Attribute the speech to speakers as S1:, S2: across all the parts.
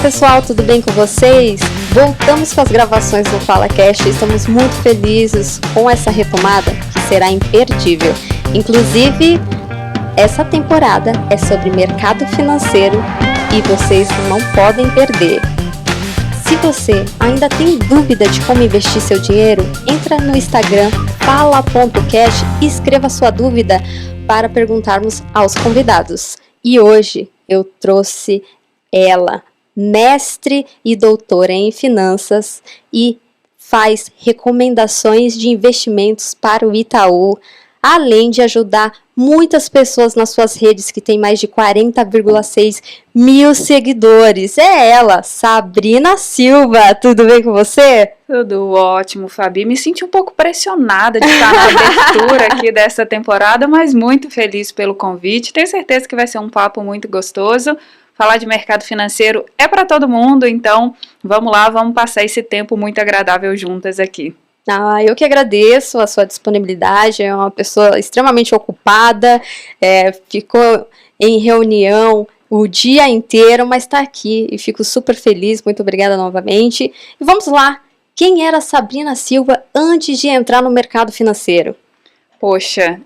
S1: pessoal, tudo bem com vocês? Voltamos com as gravações do FalaCast e estamos muito felizes com essa retomada que será imperdível. Inclusive, essa temporada é sobre mercado financeiro e vocês não podem perder. Se você ainda tem dúvida de como investir seu dinheiro, entra no Instagram fala.cash e escreva sua dúvida para perguntarmos aos convidados. E hoje eu trouxe ela, mestre e doutora em finanças e faz recomendações de investimentos para o Itaú, além de ajudar muitas pessoas nas suas redes, que tem mais de 40,6 mil seguidores. É ela, Sabrina Silva. Tudo bem com você?
S2: Tudo ótimo, Fabi. Me senti um pouco pressionada de estar na abertura aqui dessa temporada, mas muito feliz pelo convite. Tenho certeza que vai ser um papo muito gostoso. Falar de mercado financeiro é para todo mundo, então vamos lá, vamos passar esse tempo muito agradável juntas aqui.
S1: Eu que agradeço a sua disponibilidade, é uma pessoa extremamente ocupada, ficou em reunião o dia inteiro, mas está aqui e fico super feliz, muito obrigada novamente. E vamos lá, quem era Sabrina Silva antes de entrar no mercado financeiro?
S2: Poxa,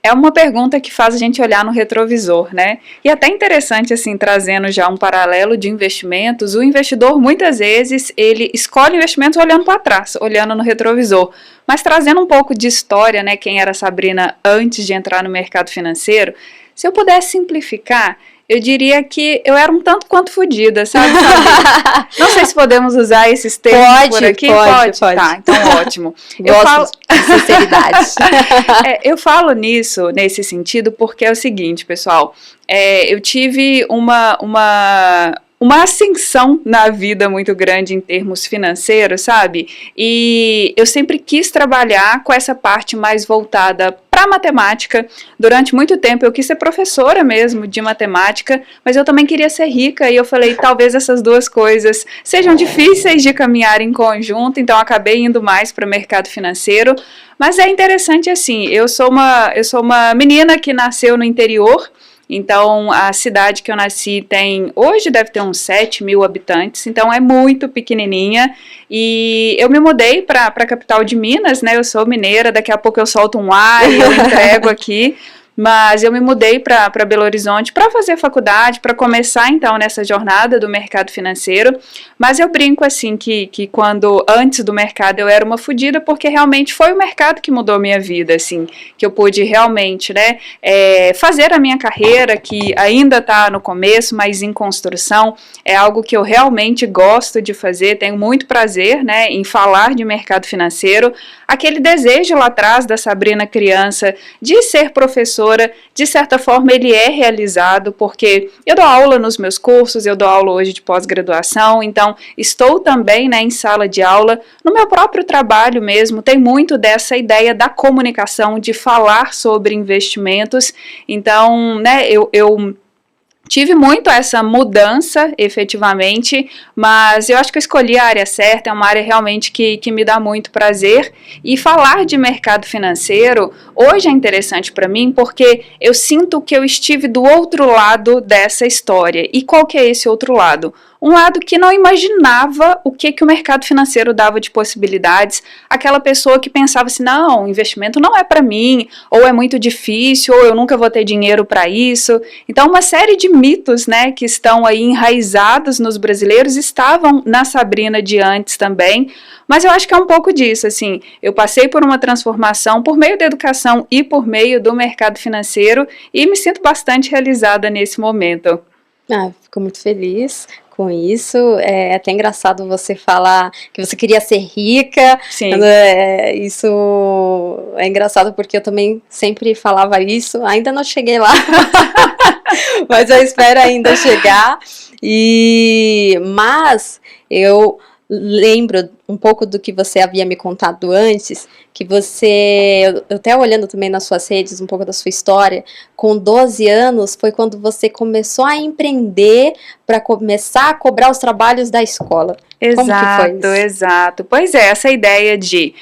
S2: é uma pergunta que faz a gente olhar no retrovisor, né? E até interessante, assim, trazendo já um paralelo de investimentos, o investidor, muitas vezes, ele escolhe investimentos olhando para trás, olhando no retrovisor. Mas trazendo um pouco de história, né? Quem era a Sabrina antes de entrar no mercado financeiro, se eu pudesse simplificar, eu diria que eu era um tanto quanto fodida, sabe? Não sei se podemos usar esses termos por aqui. Pode. Tá, então ótimo.
S1: Gosto de sinceridade.
S2: Eu falo nesse sentido, porque é o seguinte, pessoal. Eu tive uma ascensão na vida muito grande em termos financeiros, sabe? E eu sempre quis trabalhar com essa parte mais voltada para matemática. Durante muito tempo eu quis ser professora mesmo de matemática, mas eu também queria ser rica e eu falei, talvez essas duas coisas sejam difíceis de caminhar em conjunto, então acabei indo mais para o mercado financeiro. Mas é interessante assim, eu sou uma menina que nasceu no interior. Então, a cidade que eu nasci hoje deve ter uns 7 mil habitantes, então é muito pequenininha, e eu me mudei para a capital de Minas, né, eu sou mineira, daqui a pouco eu solto um ar e eu entrego aqui, mas eu me mudei para Belo Horizonte para fazer faculdade, para começar então nessa jornada do mercado financeiro, mas eu brinco assim que quando antes do mercado eu era uma fodida, porque realmente foi o mercado que mudou minha vida, assim, que eu pude realmente, né, fazer a minha carreira, que ainda está no começo, mas em construção, é algo que eu realmente gosto de fazer, tenho muito prazer, né, em falar de mercado financeiro, aquele desejo lá atrás da Sabrina criança de ser professora, de certa forma ele é realizado, porque eu dou aula nos meus cursos, eu dou aula hoje de pós-graduação, então estou também, né, em sala de aula, no meu próprio trabalho mesmo, tem muito dessa ideia da comunicação, de falar sobre investimentos, então, né, eu tive muito essa mudança, efetivamente, mas eu acho que eu escolhi a área certa, é uma área realmente que me dá muito prazer, e falar de mercado financeiro hoje é interessante para mim, porque eu sinto que eu estive do outro lado dessa história. E qual que é esse outro lado? Um lado que não imaginava o que o mercado financeiro dava de possibilidades, aquela pessoa que pensava assim, não, investimento não é para mim, ou é muito difícil, ou eu nunca vou ter dinheiro para isso. Então, uma série de mitos, né, que estão aí enraizados nos brasileiros, estavam na Sabrina de antes também, mas eu acho que é um pouco disso, assim, eu passei por uma transformação por meio da educação e por meio do mercado financeiro, e me sinto bastante realizada nesse momento.
S1: Fico muito feliz com isso, é até engraçado você falar que você queria ser rica.
S2: Sim.
S1: Isso é engraçado porque eu também sempre falava isso, ainda não cheguei lá, mas eu espero ainda chegar, mas eu lembro um pouco do que você havia me contado antes, que você, eu até olhando também nas suas redes, um pouco da sua história, com 12 anos foi quando você começou a empreender para começar a cobrar os trabalhos da escola. Como que foi isso?
S2: Exato. Pois é, essa ideia de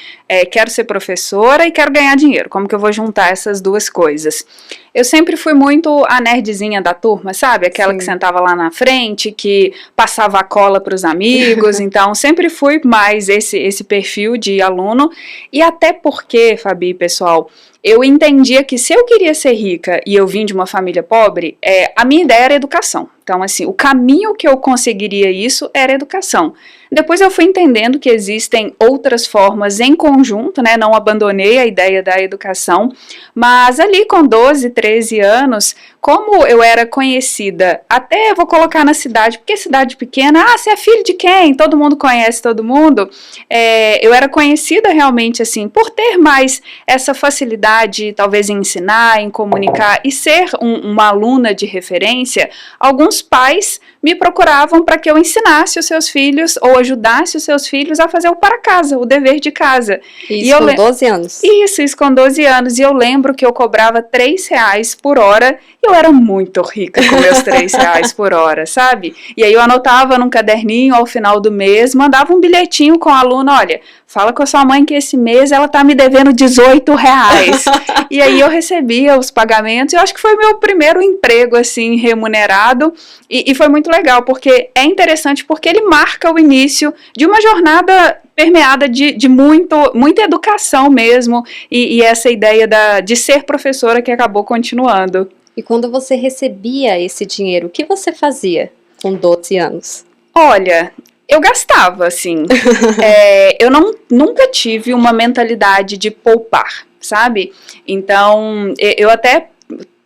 S2: quero ser professora e quero ganhar dinheiro. Como que eu vou juntar essas duas coisas? Eu sempre fui muito a nerdzinha da turma, sabe? Aquela
S1: Sim.
S2: que sentava lá na frente, que passava a cola para os amigos. Então, sempre fui mais esse perfil de aluno. E até porque, Fabi, pessoal, eu entendia que se eu queria ser rica e eu vim de uma família pobre, a minha ideia era educação. Então, assim, o caminho que eu conseguiria isso era educação. Depois eu fui entendendo que existem outras formas em conjunto, né? Não abandonei a ideia da educação, mas ali com 12, 13 anos, como eu era conhecida, até vou colocar na cidade, porque cidade pequena, você é filho de quem? Todo mundo conhece todo mundo. Eu era conhecida realmente assim, por ter mais essa facilidade, talvez em ensinar, em comunicar e ser uma aluna de referência. Alguns pais me procuravam para que eu ensinasse os seus filhos ou ajudasse os seus filhos a fazer o para casa, o dever de casa.
S1: Isso com 12 anos?
S2: Isso com 12 anos. E eu lembro que eu cobrava R$3 por hora e eu era muito rica com meus R$3 por hora, sabe? E aí eu anotava num caderninho ao final do mês, mandava um bilhetinho com o aluno, olha, fala com a sua mãe que esse mês ela tá me devendo R$18. E aí eu recebia os pagamentos, eu acho que foi meu primeiro emprego, assim, remunerado, e foi muito legal, porque é interessante porque ele marca o início de uma jornada permeada de muita educação mesmo, e essa ideia de ser professora que acabou continuando.
S1: E quando você recebia esse dinheiro, o que você fazia com 12 anos?
S2: Olha, eu gastava, assim. Eu nunca tive uma mentalidade de poupar, sabe? Então, eu até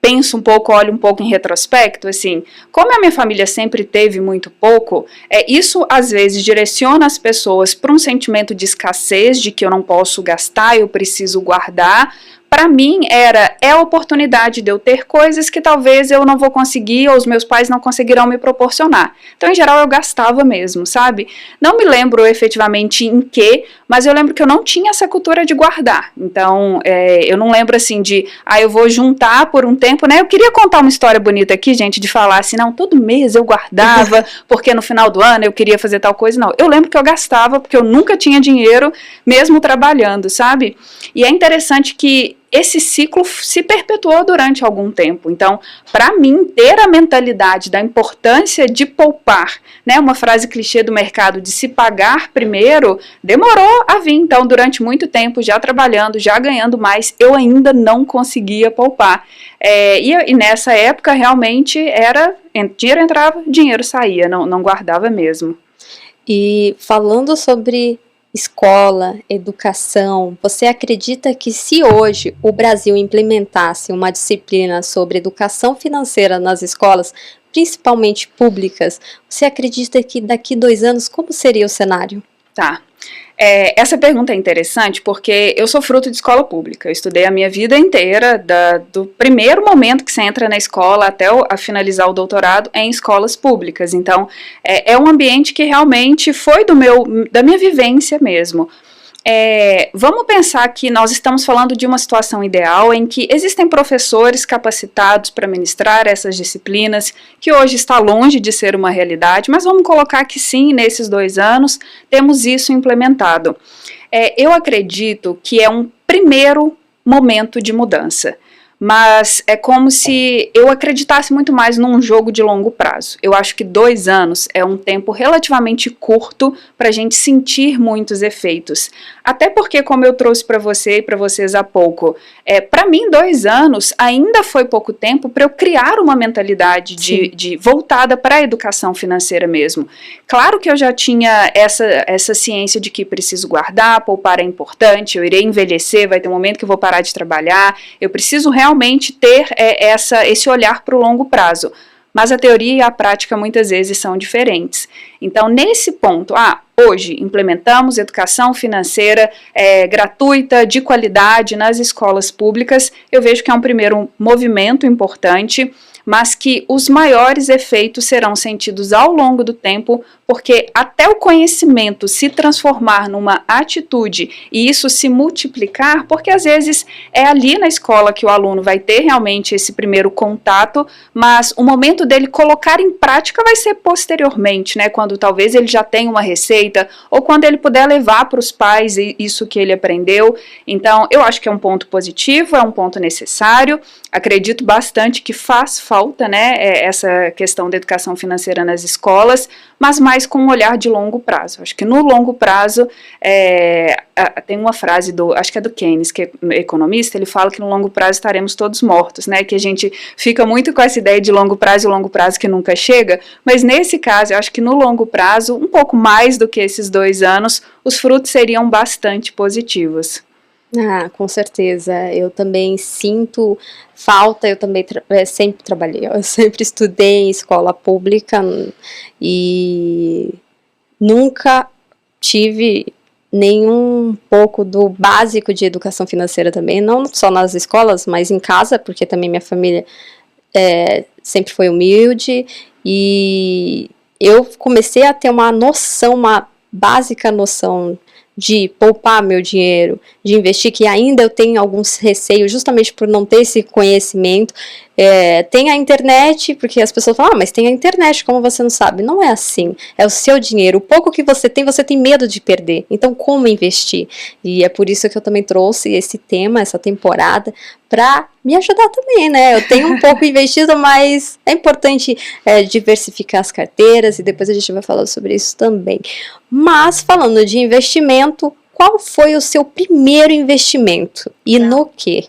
S2: penso um pouco, olho um pouco em retrospecto, assim, como a minha família sempre teve muito pouco, isso às vezes direciona as pessoas para um sentimento de escassez, de que eu não posso gastar, eu preciso guardar. Para mim é a oportunidade de eu ter coisas que talvez eu não vou conseguir ou os meus pais não conseguirão me proporcionar. Então, em geral, eu gastava mesmo, sabe? Não me lembro efetivamente em que, mas eu lembro que eu não tinha essa cultura de guardar. Então, eu não lembro assim de, eu vou juntar por um tempo, né? Eu queria contar uma história bonita aqui, gente, de falar assim, não, todo mês eu guardava, porque no final do ano eu queria fazer tal coisa. Não, eu lembro que eu gastava porque eu nunca tinha dinheiro, mesmo trabalhando, sabe? E é interessante que esse ciclo se perpetuou durante algum tempo. Então, para mim, ter a mentalidade da importância de poupar, né, uma frase clichê do mercado de se pagar primeiro, demorou a vir. Então, durante muito tempo, já trabalhando, já ganhando mais, eu ainda não conseguia poupar. E nessa época, realmente, dinheiro entrava, dinheiro saía, não guardava mesmo.
S1: E falando sobre escola, educação, você acredita que se hoje o Brasil implementasse uma disciplina sobre educação financeira nas escolas, principalmente públicas, você acredita que daqui 2 anos como seria o cenário?
S2: Tá. Essa pergunta é interessante porque eu sou fruto de escola pública. Eu estudei a minha vida inteira, do primeiro momento que você entra na escola até a finalizar o doutorado, em escolas públicas. Então, é um ambiente que realmente foi da minha vivência mesmo. Vamos pensar que nós estamos falando de uma situação ideal em que existem professores capacitados para ministrar essas disciplinas, que hoje está longe de ser uma realidade, mas vamos colocar que sim, nesses 2 anos, temos isso implementado. Eu acredito que é um primeiro momento de mudança. Mas é como se eu acreditasse muito mais num jogo de longo prazo. Eu acho que 2 anos é um tempo relativamente curto para a gente sentir muitos efeitos. Até porque, como eu trouxe para você e para vocês há pouco, para mim 2 anos ainda foi pouco tempo para eu criar uma mentalidade de voltada para a educação financeira mesmo. Claro que eu já tinha essa ciência de que preciso guardar, poupar é importante, eu irei envelhecer, vai ter um momento que eu vou parar de trabalhar, eu preciso realmente ter esse olhar para o longo prazo. Mas a teoria e a prática muitas vezes são diferentes. Então, nesse ponto, hoje implementamos educação financeira gratuita, de qualidade nas escolas públicas. Eu vejo que é um primeiro movimento importante, mas que os maiores efeitos serão sentidos ao longo do tempo, porque até o conhecimento se transformar numa atitude e isso se multiplicar, porque às vezes é ali na escola que o aluno vai ter realmente esse primeiro contato, mas o momento dele colocar em prática vai ser posteriormente, né, quando talvez ele já tenha uma receita, ou quando ele puder levar para os pais isso que ele aprendeu. Então, eu acho que é um ponto positivo, é um ponto necessário, acredito bastante que faz falta, né, essa questão da educação financeira nas escolas, mas mais com um olhar de longo prazo. Acho que no longo prazo, tem uma frase acho que é do Keynes, que é economista, ele fala que no longo prazo estaremos todos mortos, né, que a gente fica muito com essa ideia de longo prazo e longo prazo que nunca chega, mas nesse caso, eu acho que no longo prazo, um pouco mais do que esses 2 anos, os frutos seriam bastante positivos.
S1: Ah, com certeza. Eu também sinto falta, eu também sempre trabalhei, eu sempre estudei em escola pública e nunca tive nenhum pouco do básico de educação financeira também, não só nas escolas, mas em casa, porque também minha família sempre foi humilde e eu comecei a ter uma noção, uma básica noção de poupar meu dinheiro, de investir, que ainda eu tenho alguns receios, justamente por não ter esse conhecimento. Tem a internet, porque as pessoas falam, mas tem a internet, como você não sabe? Não é assim, é o seu dinheiro, o pouco que você tem medo de perder, então como investir? E é por isso que eu também trouxe esse tema, essa temporada, para me ajudar também, né? Eu tenho um pouco investido, mas é importante diversificar as carteiras, e depois a gente vai falar sobre isso também. Mas, falando de investimento, qual foi o seu primeiro investimento? E no quê?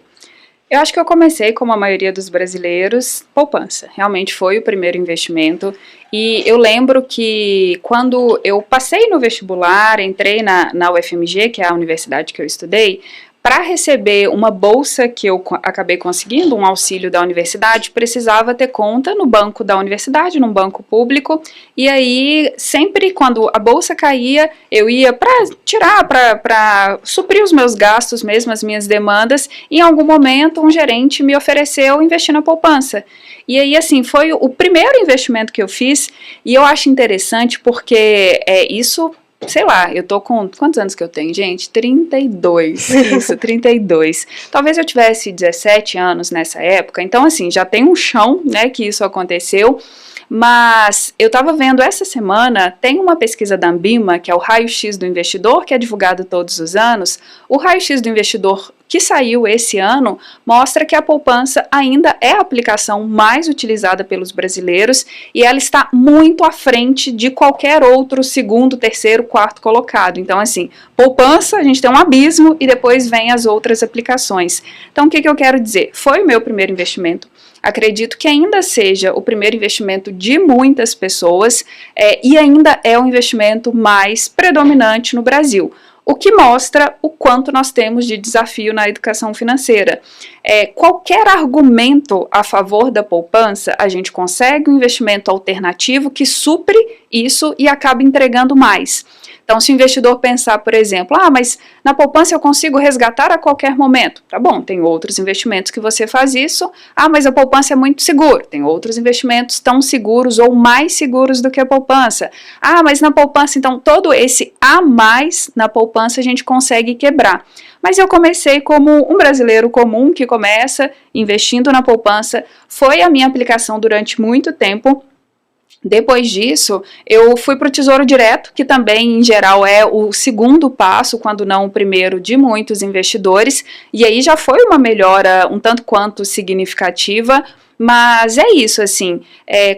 S2: Eu acho que eu comecei, como a maioria dos brasileiros, poupança. Realmente foi o primeiro investimento. E eu lembro que quando eu passei no vestibular, entrei na UFMG, que é a universidade que eu estudei, para receber uma bolsa que eu acabei conseguindo, um auxílio da universidade, precisava ter conta no banco da universidade, num banco público, e aí sempre quando a bolsa caía, eu ia para tirar, para suprir os meus gastos mesmo, as minhas demandas, e em algum momento um gerente me ofereceu investir na poupança. E aí, assim, foi o primeiro investimento que eu fiz, e eu acho interessante porque isso... Sei lá, eu tô com... Quantos anos que eu tenho, gente? 32. Isso, 32. Talvez eu tivesse 17 anos nessa época. Então, assim, já tem um chão, né, que isso aconteceu. Mas eu estava vendo essa semana, tem uma pesquisa da Ambima, que é o Raio-X do Investidor, que é divulgado todos os anos. O Raio-X do Investidor, que saiu esse ano, mostra que a poupança ainda é a aplicação mais utilizada pelos brasileiros e ela está muito à frente de qualquer outro segundo, terceiro, quarto colocado. Então, assim, poupança, a gente tem um abismo e depois vem as outras aplicações. Então, o que eu quero dizer? Foi o meu primeiro investimento. Acredito que ainda seja o primeiro investimento de muitas pessoas e ainda é o investimento mais predominante no Brasil, o que mostra o quanto nós temos de desafio na educação financeira. Qualquer argumento a favor da poupança, a gente consegue um investimento alternativo que supre isso e acaba entregando mais. Então, se o investidor pensar, por exemplo, mas na poupança eu consigo resgatar a qualquer momento. Tá bom, tem outros investimentos que você faz isso. Mas a poupança é muito segura. Tem outros investimentos tão seguros ou mais seguros do que a poupança. Mas na poupança, então, todo esse a mais na poupança a gente consegue quebrar. Mas eu comecei como um brasileiro comum que começa investindo na poupança. Foi a minha aplicação durante muito tempo. Depois disso, eu fui para o Tesouro Direto, que também, em geral, é o segundo passo, quando não o primeiro, de muitos investidores, e aí já foi uma melhora um tanto quanto significativa, mas é isso, assim,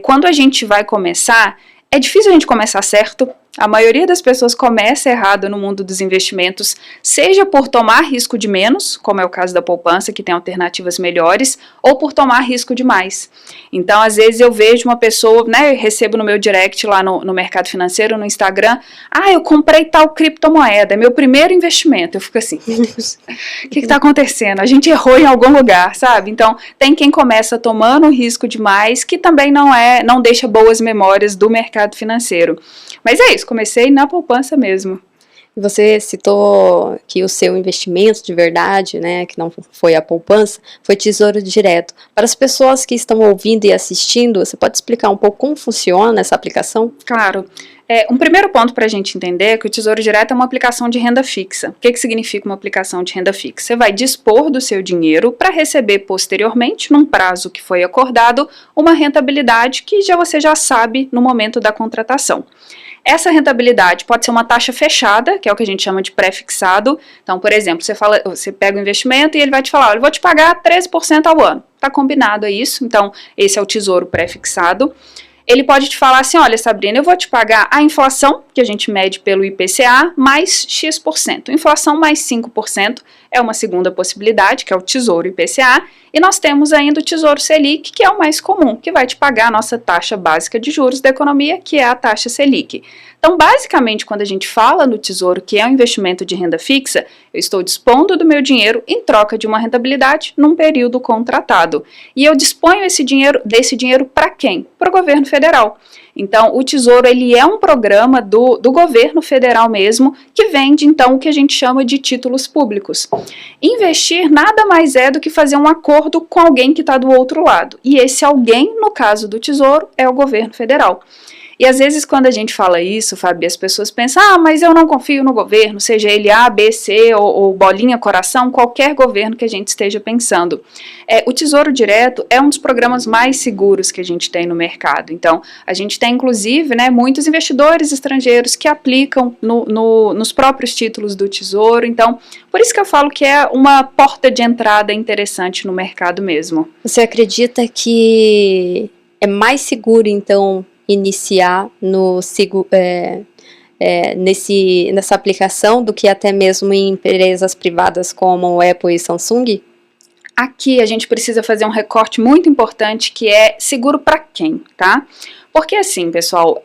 S2: quando a gente vai começar, é difícil a gente começar certo. A maioria das pessoas começa errado no mundo dos investimentos, seja por tomar risco de menos, como é o caso da poupança, que tem alternativas melhores, ou por tomar risco demais. Então, às vezes eu vejo uma pessoa, né, recebo no meu direct lá no mercado financeiro, no Instagram, eu comprei tal criptomoeda, é meu primeiro investimento. Eu fico assim, o que está acontecendo? A gente errou em algum lugar, sabe? Então, tem quem começa tomando risco demais, que também não deixa boas memórias do mercado financeiro. Mas é isso. mas comecei na poupança mesmo.
S1: Você citou que o seu investimento de verdade, né, que não foi a poupança, foi Tesouro Direto. Para as pessoas que estão ouvindo e assistindo, você pode explicar um pouco como funciona essa aplicação?
S2: Claro. Um primeiro ponto para a gente entender é que o Tesouro Direto é uma aplicação de renda fixa. O que significa uma aplicação de renda fixa? Você vai dispor do seu dinheiro para receber posteriormente, num prazo que foi acordado, uma rentabilidade que você já sabe no momento da contratação. Essa rentabilidade pode ser uma taxa fechada, que é o que a gente chama de pré-fixado. Então, por exemplo, você pega o investimento e ele vai te falar, olha, eu vou te pagar 13% ao ano. Está combinado, é isso. Então, esse é o tesouro pré-fixado. Ele pode te falar assim, olha, Sabrina, eu vou te pagar a inflação, que a gente mede pelo IPCA, mais X%. Inflação mais 5% é uma segunda possibilidade, que é o Tesouro IPCA. E nós temos ainda o Tesouro Selic, que é o mais comum, que vai te pagar a nossa taxa básica de juros da economia, que é a taxa Selic. Então, basicamente, quando a gente fala no Tesouro, que é um investimento de renda fixa, eu estou dispondo do meu dinheiro em troca de uma rentabilidade num período contratado. E eu disponho desse dinheiro para quem? Para o governo federal. Então, o Tesouro, ele é um programa do governo federal mesmo, que vende, então, o que a gente chama de títulos públicos. Investir nada mais é do que fazer um acordo com alguém que está do outro lado. E esse alguém, no caso do Tesouro, é o governo federal. E às vezes quando a gente fala isso, Fabi, as pessoas pensam, mas eu não confio no governo, seja ele A, B, C ou bolinha, coração, qualquer governo que a gente esteja pensando. O Tesouro Direto é um dos programas mais seguros que a gente tem no mercado. Então, a gente tem inclusive, né, muitos investidores estrangeiros que aplicam nos próprios títulos do Tesouro. Então, por isso que eu falo que é uma porta de entrada interessante no mercado mesmo.
S1: Você acredita que é mais seguro, então, iniciar nessa aplicação do que até mesmo em empresas privadas como Apple e Samsung?
S2: Aqui a gente precisa fazer um recorte muito importante que é seguro para quem, tá? Porque assim, pessoal,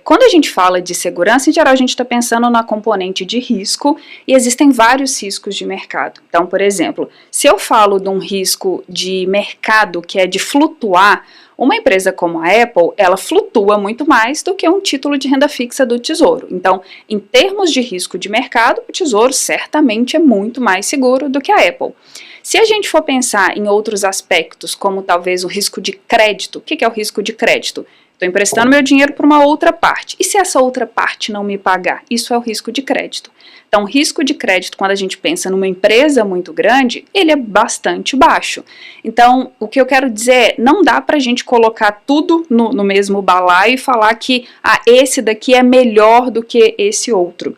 S2: quando a gente fala de segurança, em geral a gente está pensando na componente de risco e existem vários riscos de mercado. Então, por exemplo, se eu falo de um risco de mercado que é de flutuar, uma empresa como a Apple, ela flutua muito mais do que um título de renda fixa do Tesouro. Então, em termos de risco de mercado, o Tesouro certamente é muito mais seguro do que a Apple. Se a gente for pensar em outros aspectos, como talvez o risco de crédito, o que é o risco de crédito? Estou emprestando meu dinheiro para uma outra parte. E se essa outra parte não me pagar? Isso é o risco de crédito. Então, o risco de crédito, quando a gente pensa numa empresa muito grande, ele é bastante baixo. Então, o que eu quero dizer é, não dá para a gente colocar tudo no mesmo balaio e falar que esse daqui é melhor do que esse outro.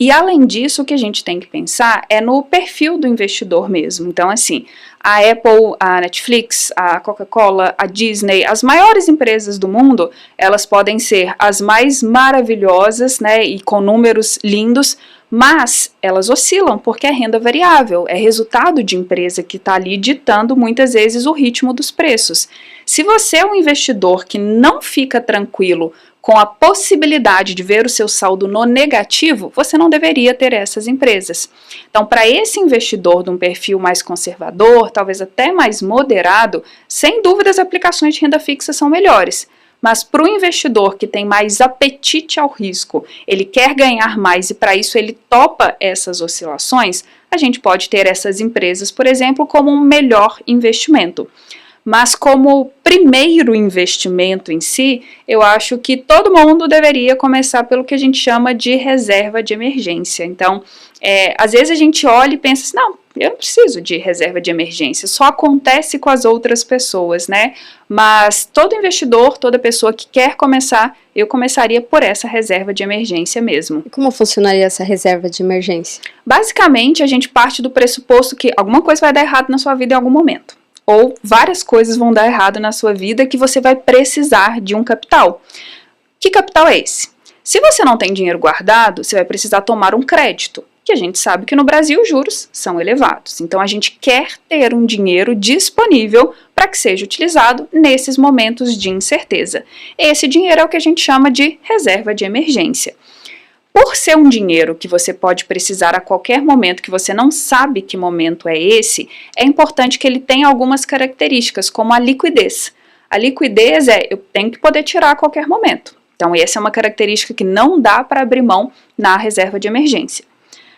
S2: E além disso, o que a gente tem que pensar é no perfil do investidor mesmo. Então, assim, a Apple, a Netflix, a Coca-Cola, a Disney, as maiores empresas do mundo, elas podem ser as mais maravilhosas, né, e com números lindos, mas elas oscilam porque é renda variável, é resultado de empresa que está ali ditando muitas vezes o ritmo dos preços. Se você é um investidor que não fica tranquilo com a possibilidade de ver o seu saldo no negativo, você não deveria ter essas empresas. Então, para esse investidor de um perfil mais conservador, talvez até mais moderado, sem dúvida as aplicações de renda fixa são melhores. Mas para o investidor que tem mais apetite ao risco, ele quer ganhar mais e para isso ele topa essas oscilações, a gente pode ter essas empresas, por exemplo, como um melhor investimento. Mas como primeiro investimento em si, eu acho que todo mundo deveria começar pelo que a gente chama de reserva de emergência. Então, às vezes a gente olha e pensa assim, não, eu não preciso de reserva de emergência, só acontece com as outras pessoas, né? Mas todo investidor, toda pessoa que quer começar, eu começaria por essa reserva de emergência mesmo.
S1: E como funcionaria essa reserva de emergência?
S2: Basicamente, a gente parte do pressuposto que alguma coisa vai dar errado na sua vida em algum momento. Ou várias coisas vão dar errado na sua vida que você vai precisar de um capital. Que capital é esse? Se você não tem dinheiro guardado, você vai precisar tomar um crédito, que a gente sabe que no Brasil os juros são elevados. Então a gente quer ter um dinheiro disponível para que seja utilizado nesses momentos de incerteza. Esse dinheiro é o que a gente chama de reserva de emergência. Por ser um dinheiro que você pode precisar a qualquer momento, que você não sabe que momento é esse, é importante que ele tenha algumas características, como a liquidez. A liquidez eu tenho que poder tirar a qualquer momento. Então, essa é uma característica que não dá para abrir mão na reserva de emergência.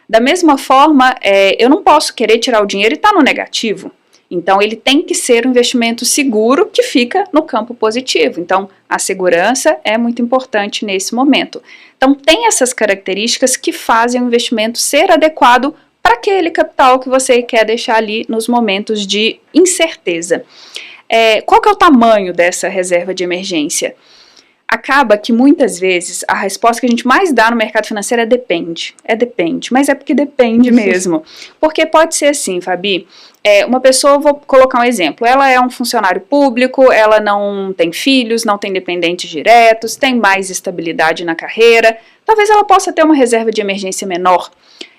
S2: Da mesma forma, eu não posso querer tirar o dinheiro e estar no negativo. Então, ele tem que ser um investimento seguro que fica no campo positivo. Então, a segurança é muito importante nesse momento. Então, tem essas características que fazem o investimento ser adequado para aquele capital que você quer deixar ali nos momentos de incerteza. Qual que é o tamanho dessa reserva de emergência? Acaba que muitas vezes a resposta que a gente mais dá no mercado financeiro é depende, mas é porque depende mesmo. Porque pode ser assim, Fabi, uma pessoa, vou colocar um exemplo, ela é um funcionário público, ela não tem filhos, não tem dependentes diretos, tem mais estabilidade na carreira, talvez ela possa ter uma reserva de emergência menor.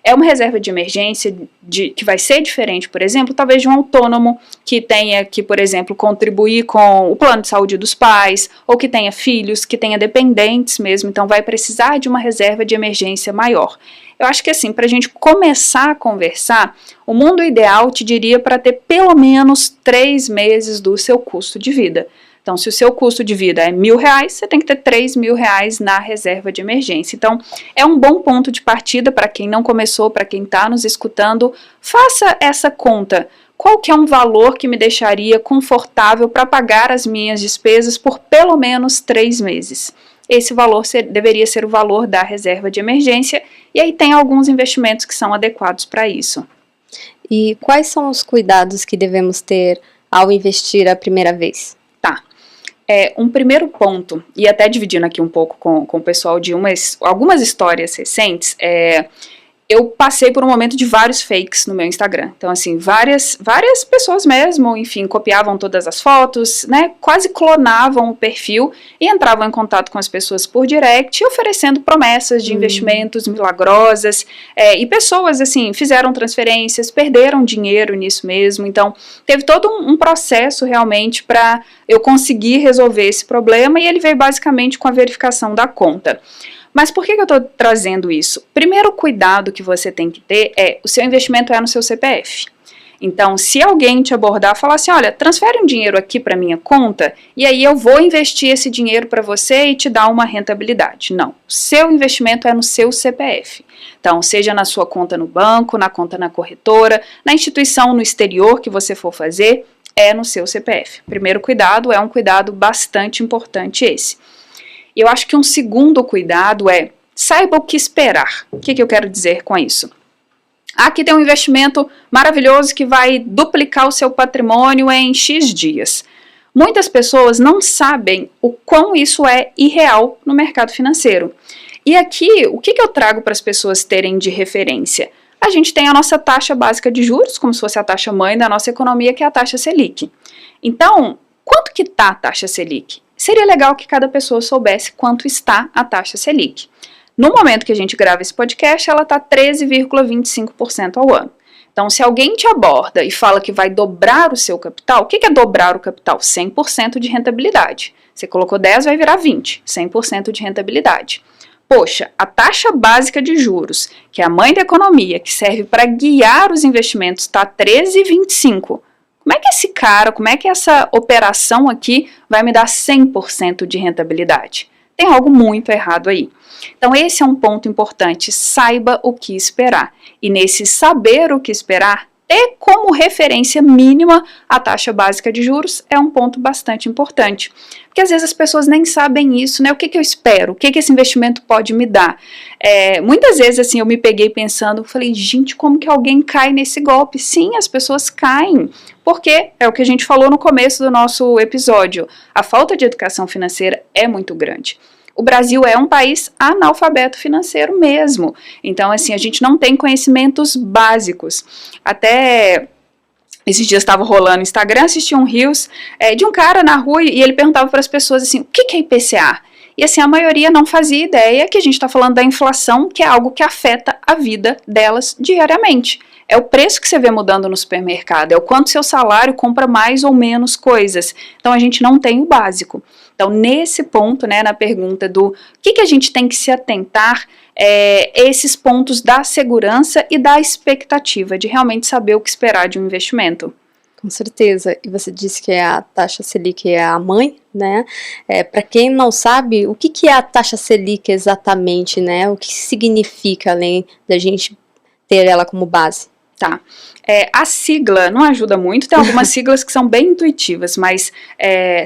S2: É uma reserva de emergência que vai ser diferente, por exemplo, talvez de um autônomo que tenha que, por exemplo, contribuir com o plano de saúde dos pais, ou que tenha filhos, que tenha dependentes mesmo, então vai precisar de uma reserva de emergência maior. Eu acho que assim, para a gente começar a conversar, o mundo ideal te diria para ter pelo menos 3 meses do seu custo de vida. Então, se o seu custo de vida é R$1.000, você tem que ter R$3.000 na reserva de emergência. Então, é um bom ponto de partida para quem não começou, para quem está nos escutando. Faça essa conta. Qual que é um valor que me deixaria confortável para pagar as minhas despesas por pelo menos 3 meses? Esse valor deveria ser o valor da reserva de emergência. E aí tem alguns investimentos que são adequados para isso.
S1: E quais são os cuidados que devemos ter ao investir a primeira vez?
S2: Um primeiro ponto, e até dividindo aqui um pouco com o pessoal de algumas histórias recentes, eu passei por um momento de vários fakes no meu Instagram. Então, assim, várias pessoas mesmo, enfim, copiavam todas as fotos, né, quase clonavam o perfil e entravam em contato com as pessoas por direct, oferecendo promessas de investimentos milagrosas, e pessoas, assim, fizeram transferências, perderam dinheiro nisso mesmo. Então, teve todo um processo realmente para eu conseguir resolver esse problema, e ele veio basicamente com a verificação da conta. Mas por que eu estou trazendo isso? Primeiro cuidado que você tem que ter o seu investimento é no seu CPF. Então, se alguém te abordar e falar assim, olha, transfere um dinheiro aqui para minha conta e aí eu vou investir esse dinheiro para você e te dar uma rentabilidade. Não, seu investimento é no seu CPF. Então, seja na sua conta no banco, na conta na corretora, na instituição no exterior que você for fazer, é no seu CPF. Primeiro cuidado é um cuidado bastante importante esse. Eu acho que um segundo cuidado saiba o que esperar. O que eu quero dizer com isso? Aqui tem um investimento maravilhoso que vai duplicar o seu patrimônio em X dias. Muitas pessoas não sabem o quão isso é irreal no mercado financeiro. E aqui, o que eu trago para as pessoas terem de referência? A gente tem a nossa taxa básica de juros, como se fosse a taxa mãe da nossa economia, que é a taxa Selic. Então, quanto que está a taxa Selic? Seria legal que cada pessoa soubesse quanto está a taxa Selic. No momento que a gente grava esse podcast, ela está 13,25% ao ano. Então, se alguém te aborda e fala que vai dobrar o seu capital, o que é dobrar o capital? 100% de rentabilidade. Você colocou 10, vai virar 20, 100% de rentabilidade. Poxa, a taxa básica de juros, que é a mãe da economia, que serve para guiar os investimentos, está 13,25%. Como é que esse cara, como é que essa operação aqui vai me dar 100% de rentabilidade? Tem algo muito errado aí. Então esse é um ponto importante, saiba o que esperar. E nesse saber o que esperar, ter como referência mínima a taxa básica de juros é um ponto bastante importante. Porque às vezes as pessoas nem sabem isso, né? O que eu espero? O que esse investimento pode me dar? Muitas vezes, assim, eu me peguei pensando, falei, gente, como que alguém cai nesse golpe? Sim, as pessoas caem. Porque é o que a gente falou no começo do nosso episódio. A falta de educação financeira é muito grande. O Brasil é um país analfabeto financeiro mesmo. Então, assim, a gente não tem conhecimentos básicos. Até esses dias estava rolando no Instagram, assisti um Reels de um cara na rua e ele perguntava para as pessoas assim, o que é IPCA? E assim, a maioria não fazia ideia que a gente está falando da inflação, que é algo que afeta a vida delas diariamente. É o preço que você vê mudando no supermercado, é o quanto seu salário compra mais ou menos coisas. Então, a gente não tem o básico. Então, nesse ponto, né, na pergunta do que a gente tem que se atentar, esses pontos da segurança e da expectativa, de realmente saber o que esperar de um investimento.
S1: Com certeza. E você disse que a taxa Selic é a mãe, né? Para quem não sabe, o que que é a taxa Selic exatamente, né? O que significa, além da gente ter ela como base?
S2: Tá. A sigla não ajuda muito, tem algumas siglas que são bem intuitivas, mas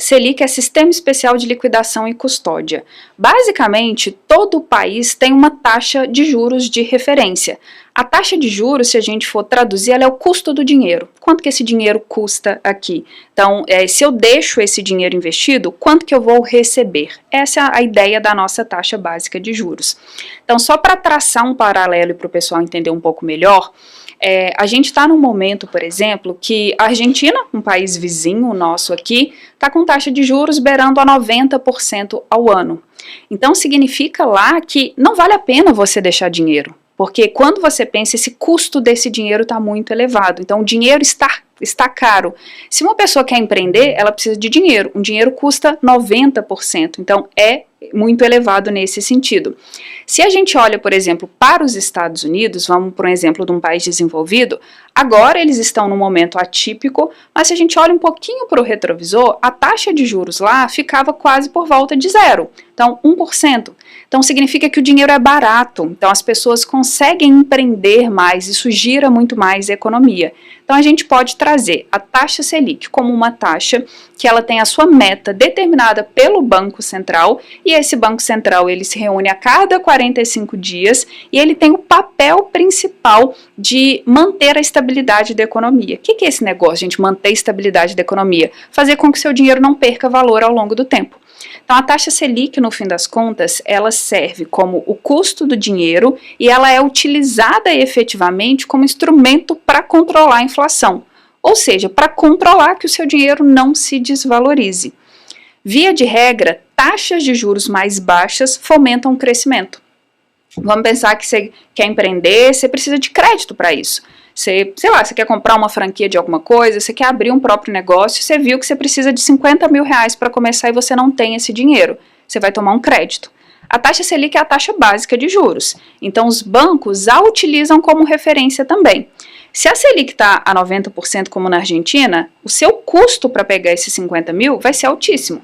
S2: Selic é Sistema Especial de Liquidação e Custódia. Basicamente, todo o país tem uma taxa de juros de referência. A taxa de juros, se a gente for traduzir, ela é o custo do dinheiro. Quanto que esse dinheiro custa aqui? Então, se eu deixo esse dinheiro investido, quanto que eu vou receber? Essa é a ideia da nossa taxa básica de juros. Então, só para traçar um paralelo e para o pessoal entender um pouco melhor, a gente está num momento, por exemplo, que a Argentina, um país vizinho nosso aqui, está com taxa de juros beirando a 90% ao ano. Então significa lá que não vale a pena você deixar dinheiro, porque quando você pensa, esse custo desse dinheiro está muito elevado. Então o dinheiro está caro. Se uma pessoa quer empreender, ela precisa de dinheiro. Um dinheiro custa 90%, então é muito elevado nesse sentido. Se a gente olha, por exemplo, para os Estados Unidos, vamos por um exemplo de um país desenvolvido, agora eles estão num momento atípico, mas se a gente olha um pouquinho para o retrovisor, a taxa de juros lá ficava quase por volta de zero, então 1%. Então significa que o dinheiro é barato, então as pessoas conseguem empreender mais, isso gira muito mais a economia. Então a gente pode trazer a taxa Selic como uma taxa que ela tem a sua meta determinada pelo Banco Central, e esse Banco Central ele se reúne a cada 45 dias e ele tem o papel principal de manter a estabilidade da economia. O que é esse negócio, gente, manter a estabilidade da economia? Fazer com que seu dinheiro não perca valor ao longo do tempo. Então a taxa Selic, no fim das contas, ela serve como o custo do dinheiro e ela é utilizada efetivamente como instrumento para controlar a inflação, ou seja, para controlar que o seu dinheiro não se desvalorize. Via de regra, taxas de juros mais baixas fomentam o crescimento. Vamos pensar que você quer empreender, você precisa de crédito para isso. Você quer comprar uma franquia de alguma coisa, você quer abrir um próprio negócio, você viu que você precisa de 50 mil reais para começar e você não tem esse dinheiro. Você vai tomar um crédito. A taxa Selic é a taxa básica de juros. Então, os bancos a utilizam como referência também. Se a Selic está a 90% como na Argentina, o seu custo para pegar esses 50 mil vai ser altíssimo.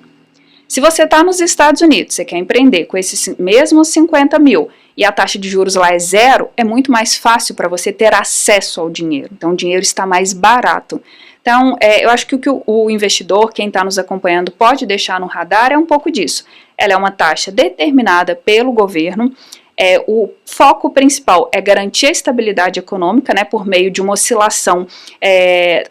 S2: Se você está nos Estados Unidos, você quer empreender com esses mesmos 50 mil e a taxa de juros lá é zero, é muito mais fácil para você ter acesso ao dinheiro. Então, o dinheiro está mais barato. Então, eu acho que o que o investidor, quem está nos acompanhando, pode deixar no radar é um pouco disso. Ela é uma taxa determinada pelo governo. O foco principal é garantir a estabilidade econômica, né, por meio de uma oscilação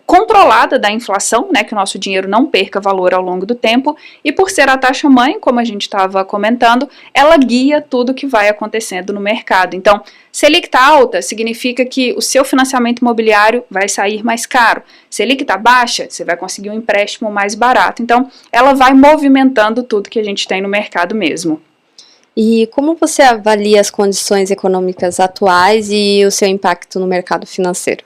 S2: controlada da inflação, né, que o nosso dinheiro não perca valor ao longo do tempo, e por ser a taxa mãe, como a gente estava comentando, ela guia tudo que vai acontecendo no mercado. Então, Selic está alta, significa que o seu financiamento imobiliário vai sair mais caro. Selic está baixa, você vai conseguir um empréstimo mais barato. Então, ela vai movimentando tudo que a gente tem no mercado mesmo.
S1: E como você avalia as condições econômicas atuais e o seu impacto no mercado financeiro?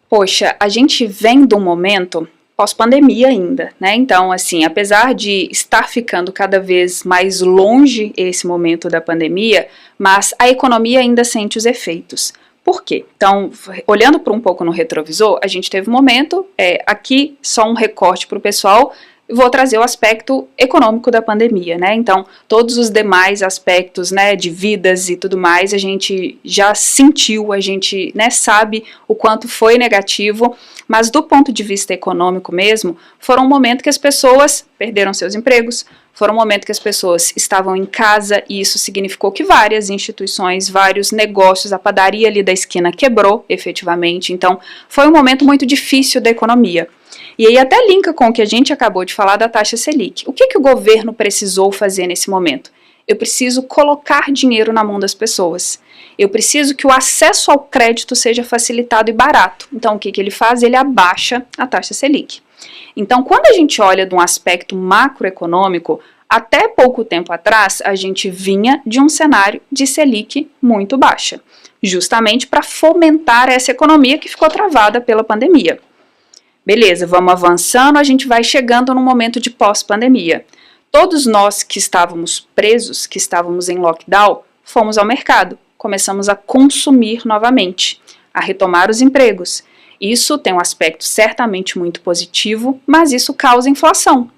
S2: Poxa, a gente vem de um momento pós-pandemia ainda, né? Então, assim, apesar de estar ficando cada vez mais longe esse momento da pandemia, mas a economia ainda sente os efeitos. Por quê? Então, olhando para um pouco no retrovisor, a gente teve um momento, aqui só um recorte para o pessoal, vou trazer o aspecto econômico da pandemia, né? Então, todos os demais aspectos, né, de vidas e tudo mais, a gente já sentiu, a gente, né, sabe o quanto foi negativo, mas do ponto de vista econômico mesmo, foram um momento que as pessoas perderam seus empregos, foram um momento que as pessoas estavam em casa e isso significou que várias instituições, vários negócios, a padaria ali da esquina quebrou efetivamente, então foi um momento muito difícil da economia. E aí até linka com o que a gente acabou de falar da taxa Selic. O que o governo precisou fazer nesse momento? Eu preciso colocar dinheiro na mão das pessoas. Eu preciso que o acesso ao crédito seja facilitado e barato. Então o que ele faz? Ele abaixa a taxa Selic. Então quando a gente olha de um aspecto macroeconômico, até pouco tempo atrás a gente vinha de um cenário de Selic muito baixa, justamente para fomentar essa economia que ficou travada pela pandemia. Beleza, vamos avançando, a gente vai chegando num momento de pós-pandemia. Todos nós que estávamos presos, que estávamos em lockdown, fomos ao mercado, começamos a consumir novamente, a retomar os empregos. Isso tem um aspecto certamente muito positivo, mas isso causa inflação.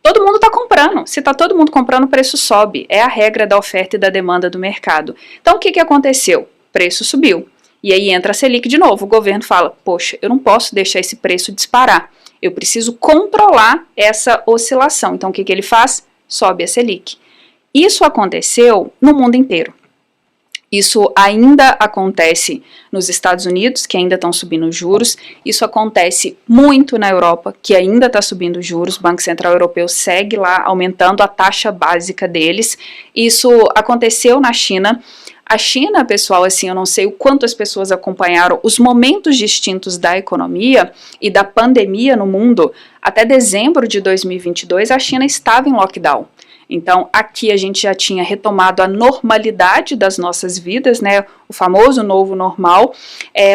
S2: Todo mundo está comprando. Se está todo mundo comprando, o preço sobe. É a regra da oferta e da demanda do mercado. Então, o que aconteceu? O preço subiu. E aí entra a Selic de novo. O governo fala, poxa, eu não posso deixar esse preço disparar. Eu preciso controlar essa oscilação. Então, o que ele faz? Sobe a Selic. Isso aconteceu no mundo inteiro. Isso ainda acontece nos Estados Unidos, que ainda estão subindo juros. Isso acontece muito na Europa, que ainda está subindo juros. O Banco Central Europeu segue lá aumentando a taxa básica deles. Isso aconteceu na China. A China, pessoal, assim, eu não sei o quanto as pessoas acompanharam os momentos distintos da economia e da pandemia no mundo. Até dezembro de 2022, a China estava em lockdown. Então, aqui a gente já tinha retomado a normalidade das nossas vidas, né, o famoso novo normal,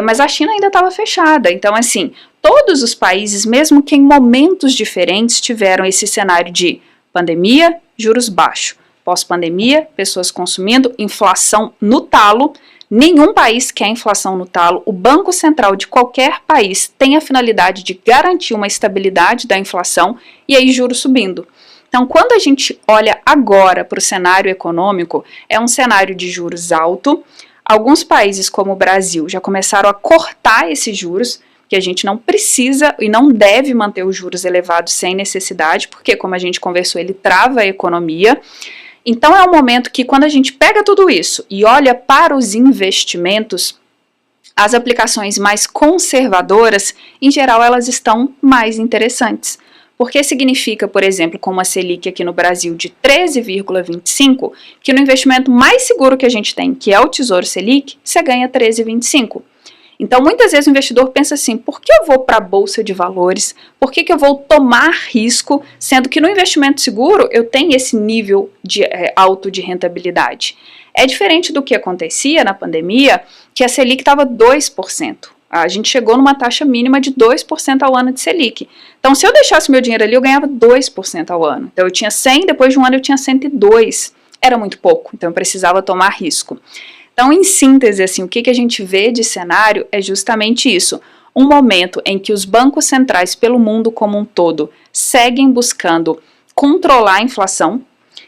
S2: mas a China ainda estava fechada. Então, assim, todos os países, mesmo que em momentos diferentes, tiveram esse cenário de pandemia, juros baixos. Pós-pandemia, pessoas consumindo, inflação no talo. Nenhum país quer inflação no talo. O Banco Central de qualquer país tem a finalidade de garantir uma estabilidade da inflação e aí juros subindo. Então, quando a gente olha agora para o cenário econômico, é um cenário de juros alto. Alguns países, como o Brasil, já começaram a cortar esses juros, que a gente não precisa e não deve manter os juros elevados sem necessidade, porque, como a gente conversou, ele trava a economia. Então, é um momento que, quando a gente pega tudo isso e olha para os investimentos, as aplicações mais conservadoras, em geral, elas estão mais interessantes. Porque significa, por exemplo, como a Selic aqui no Brasil de 13,25, que no investimento mais seguro que a gente tem, que é o Tesouro Selic, você ganha 13,25. Então, muitas vezes o investidor pensa assim, por que eu vou para a Bolsa de Valores? Por que eu vou tomar risco, sendo que no investimento seguro eu tenho esse nível alto de rentabilidade? É diferente do que acontecia na pandemia, que a Selic estava 2%. A gente chegou numa taxa mínima de 2% ao ano de Selic. Então, se eu deixasse meu dinheiro ali, eu ganhava 2% ao ano. Então, eu tinha 100, depois de um ano eu tinha 102. Era muito pouco, então eu precisava tomar risco. Então, em síntese, assim, o que a gente vê de cenário é justamente isso. Um momento em que os bancos centrais pelo mundo como um todo seguem buscando controlar a inflação.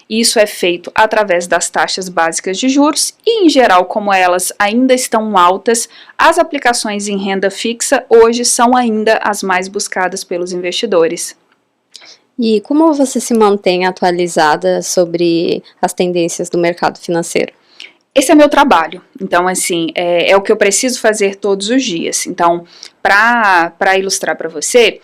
S2: Isso é feito através das taxas básicas de juros e, em geral, como elas ainda estão altas, as aplicações em renda fixa hoje são ainda as mais buscadas pelos investidores.
S1: E como você se mantém atualizada sobre as tendências do mercado financeiro?
S2: Esse é meu trabalho, então assim, é o que eu preciso fazer todos os dias. Então, para ilustrar para você,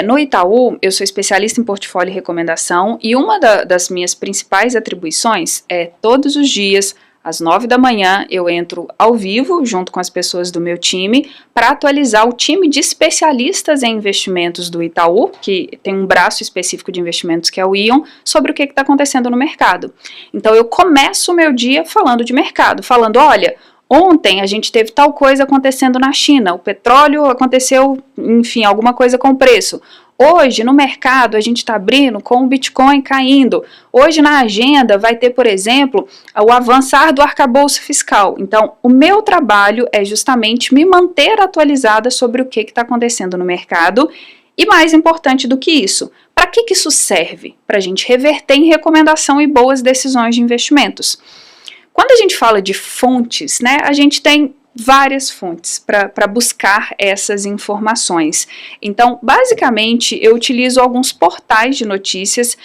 S2: no Itaú, eu sou especialista em portfólio e recomendação e uma das minhas principais atribuições é todos os dias, às 9 da manhã, eu entro ao vivo junto com as pessoas do meu time para atualizar o time de especialistas em investimentos do Itaú, que tem um braço específico de investimentos que é o Ion, sobre o que está acontecendo no mercado. Então eu começo o meu dia falando de mercado, falando, olha, ontem a gente teve tal coisa acontecendo na China, o petróleo aconteceu, enfim, alguma coisa com o preço. Hoje, no mercado, a gente está abrindo com o Bitcoin caindo. Hoje, na agenda, vai ter, por exemplo, o avançar do arcabouço fiscal. Então, o meu trabalho é justamente me manter atualizada sobre o que está acontecendo no mercado. E mais importante do que isso, para que isso serve? Para a gente reverter em recomendação e boas decisões de investimentos. Quando a gente fala de fontes, né, a gente tem várias fontes para buscar essas informações. Então, basicamente, eu utilizo alguns portais de notícias.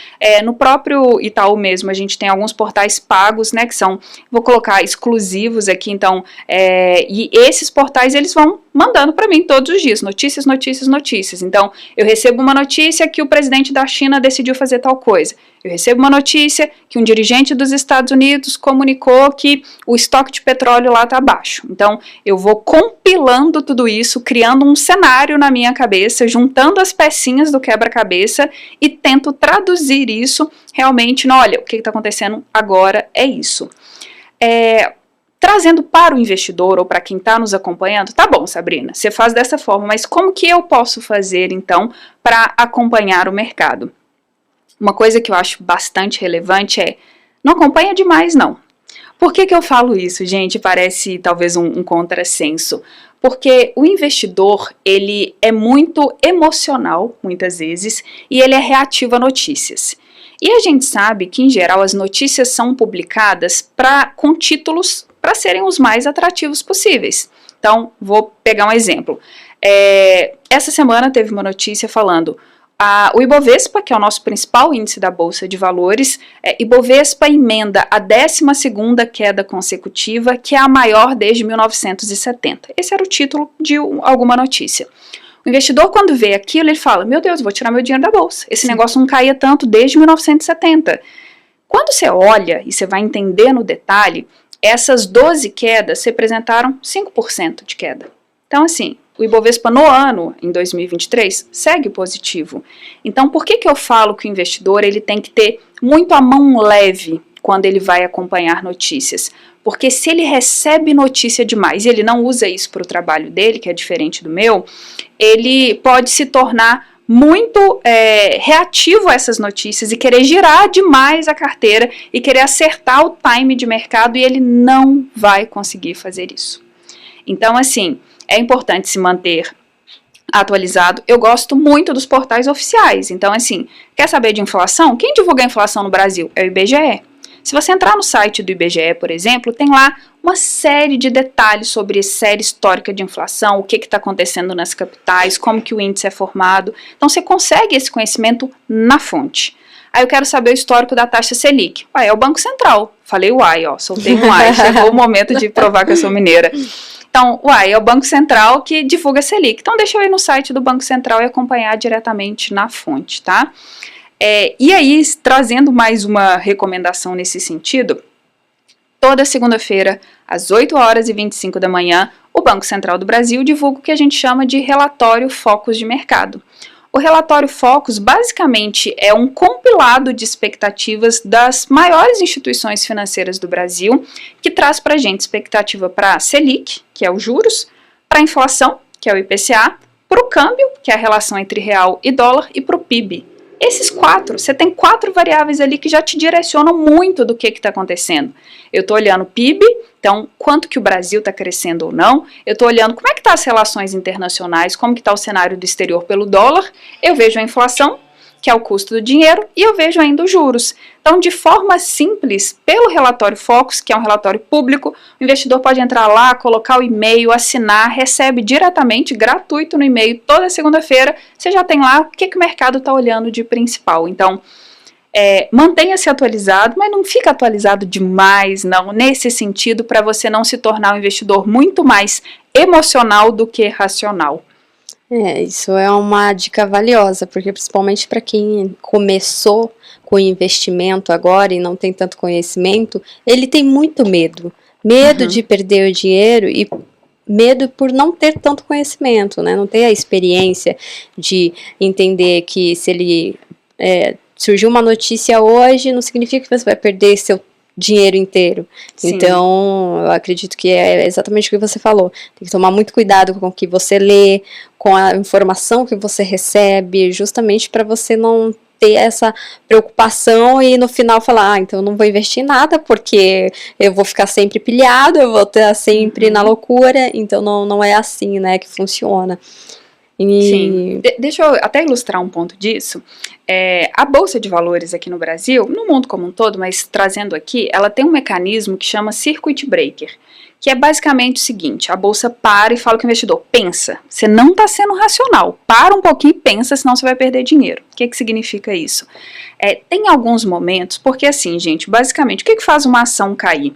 S2: No próprio Itaú mesmo, a gente tem alguns portais pagos, né, que são, vou colocar exclusivos aqui, então, e esses portais, eles vão mandando para mim todos os dias, notícias, notícias, notícias. Então, eu recebo uma notícia que o presidente da China decidiu fazer tal coisa. Eu recebo uma notícia que um dirigente dos Estados Unidos comunicou que o estoque de petróleo lá está baixo. Então, eu vou compilando tudo isso, criando um cenário na minha cabeça, juntando as pecinhas do quebra-cabeça e tento traduzir isso realmente, olha, o que está acontecendo agora é isso. Trazendo para o investidor ou para quem está nos acompanhando, tá bom, Sabrina, você faz dessa forma, mas como que eu posso fazer, então, para acompanhar o mercado? Uma coisa que eu acho bastante relevante é, não acompanha demais, não. Por que eu falo isso, gente? Parece talvez um contrassenso. Porque o investidor, ele é muito emocional, muitas vezes, e ele é reativo a notícias. E a gente sabe que, em geral, as notícias são publicadas com títulos para serem os mais atrativos possíveis. Então, vou pegar um exemplo. Essa semana teve uma notícia falando o Ibovespa, que é o nosso principal índice da Bolsa de Valores, Ibovespa emenda a 12ª queda consecutiva, que é a maior desde 1970. Esse era o título de alguma notícia. O investidor, quando vê aquilo, ele fala, meu Deus, vou tirar meu dinheiro da Bolsa. Esse negócio não caía tanto desde 1970. Quando você olha e você vai entender no detalhe, essas 12 quedas representaram 5% de queda. Então, assim, o Ibovespa no ano, em 2023, segue positivo. Então, por que eu falo que o investidor ele tem que ter muito a mão leve quando ele vai acompanhar notícias? Porque se ele recebe notícia demais e ele não usa isso para o trabalho dele, que é diferente do meu, ele pode se tornar muito reativo a essas notícias e querer girar demais a carteira e querer acertar o time de mercado, e ele não vai conseguir fazer isso. Então, assim, é importante se manter atualizado. Eu gosto muito dos portais oficiais. Então, assim, quer saber de inflação? Quem divulga a inflação no Brasil? É o IBGE. Se você entrar no site do IBGE, por exemplo, tem lá uma série de detalhes sobre a série histórica de inflação, o que está acontecendo nas capitais, como que o índice é formado. Então, você consegue esse conhecimento na fonte. Aí eu quero saber o histórico da taxa Selic. É o Banco Central. Falei soltei um chegou o momento de provar que eu sou mineira. Então, é o Banco Central que divulga a Selic. Então, deixa eu ir no site do Banco Central e acompanhar diretamente na fonte, tá? E aí, trazendo mais uma recomendação nesse sentido, toda segunda-feira, às 8h25 da manhã, o Banco Central do Brasil divulga o que a gente chama de relatório Focus de Mercado. O relatório Focus, basicamente, é um compilado de expectativas das maiores instituições financeiras do Brasil, que traz para a gente expectativa para a Selic, que é os juros, para a inflação, que é o IPCA, para o câmbio, que é a relação entre real e dólar, e para o PIB. Esses 4, você tem 4 variáveis ali que já te direcionam muito do que está acontecendo. Eu estou olhando o PIB, então quanto que o Brasil está crescendo ou não. Eu estou olhando como é que estão as relações internacionais, como que está o cenário do exterior pelo dólar. Eu vejo a inflação, que é o custo do dinheiro, e eu vejo ainda os juros. Então, de forma simples, pelo relatório Focus, que é um relatório público, o investidor pode entrar lá, colocar o e-mail, assinar, recebe diretamente, gratuito no e-mail, toda segunda-feira, você já tem lá o que o mercado está olhando de principal. Então, mantenha-se atualizado, mas não fica atualizado demais, não, nesse sentido, para você não se tornar um investidor muito mais emocional do que racional.
S1: Isso é uma dica valiosa, porque principalmente para quem começou com investimento agora e não tem tanto conhecimento, ele tem muito medo. Medo de perder o dinheiro e medo por não ter tanto conhecimento, né? Não ter a experiência de entender que se ele surgiu uma notícia hoje, não significa que você vai perder seu dinheiro inteiro. Sim. Então, eu acredito que é exatamente o que você falou. Tem que tomar muito cuidado com o que você lê, com a informação que você recebe, justamente para você não ter essa preocupação e no final falar, então eu não vou investir em nada, porque eu vou ficar sempre pilhado, eu vou estar sempre na loucura. Então não é assim, né, que funciona.
S2: Sim. Deixa eu até ilustrar um ponto disso. A Bolsa de Valores aqui no Brasil, no mundo como um todo, mas trazendo aqui, ela tem um mecanismo que chama Circuit Breaker, que é basicamente o seguinte: a Bolsa para e fala com o investidor, pensa, você não está sendo racional, para um pouquinho e pensa, senão você vai perder dinheiro. O que significa isso? Tem alguns momentos, porque assim, gente, basicamente, o que faz uma ação cair?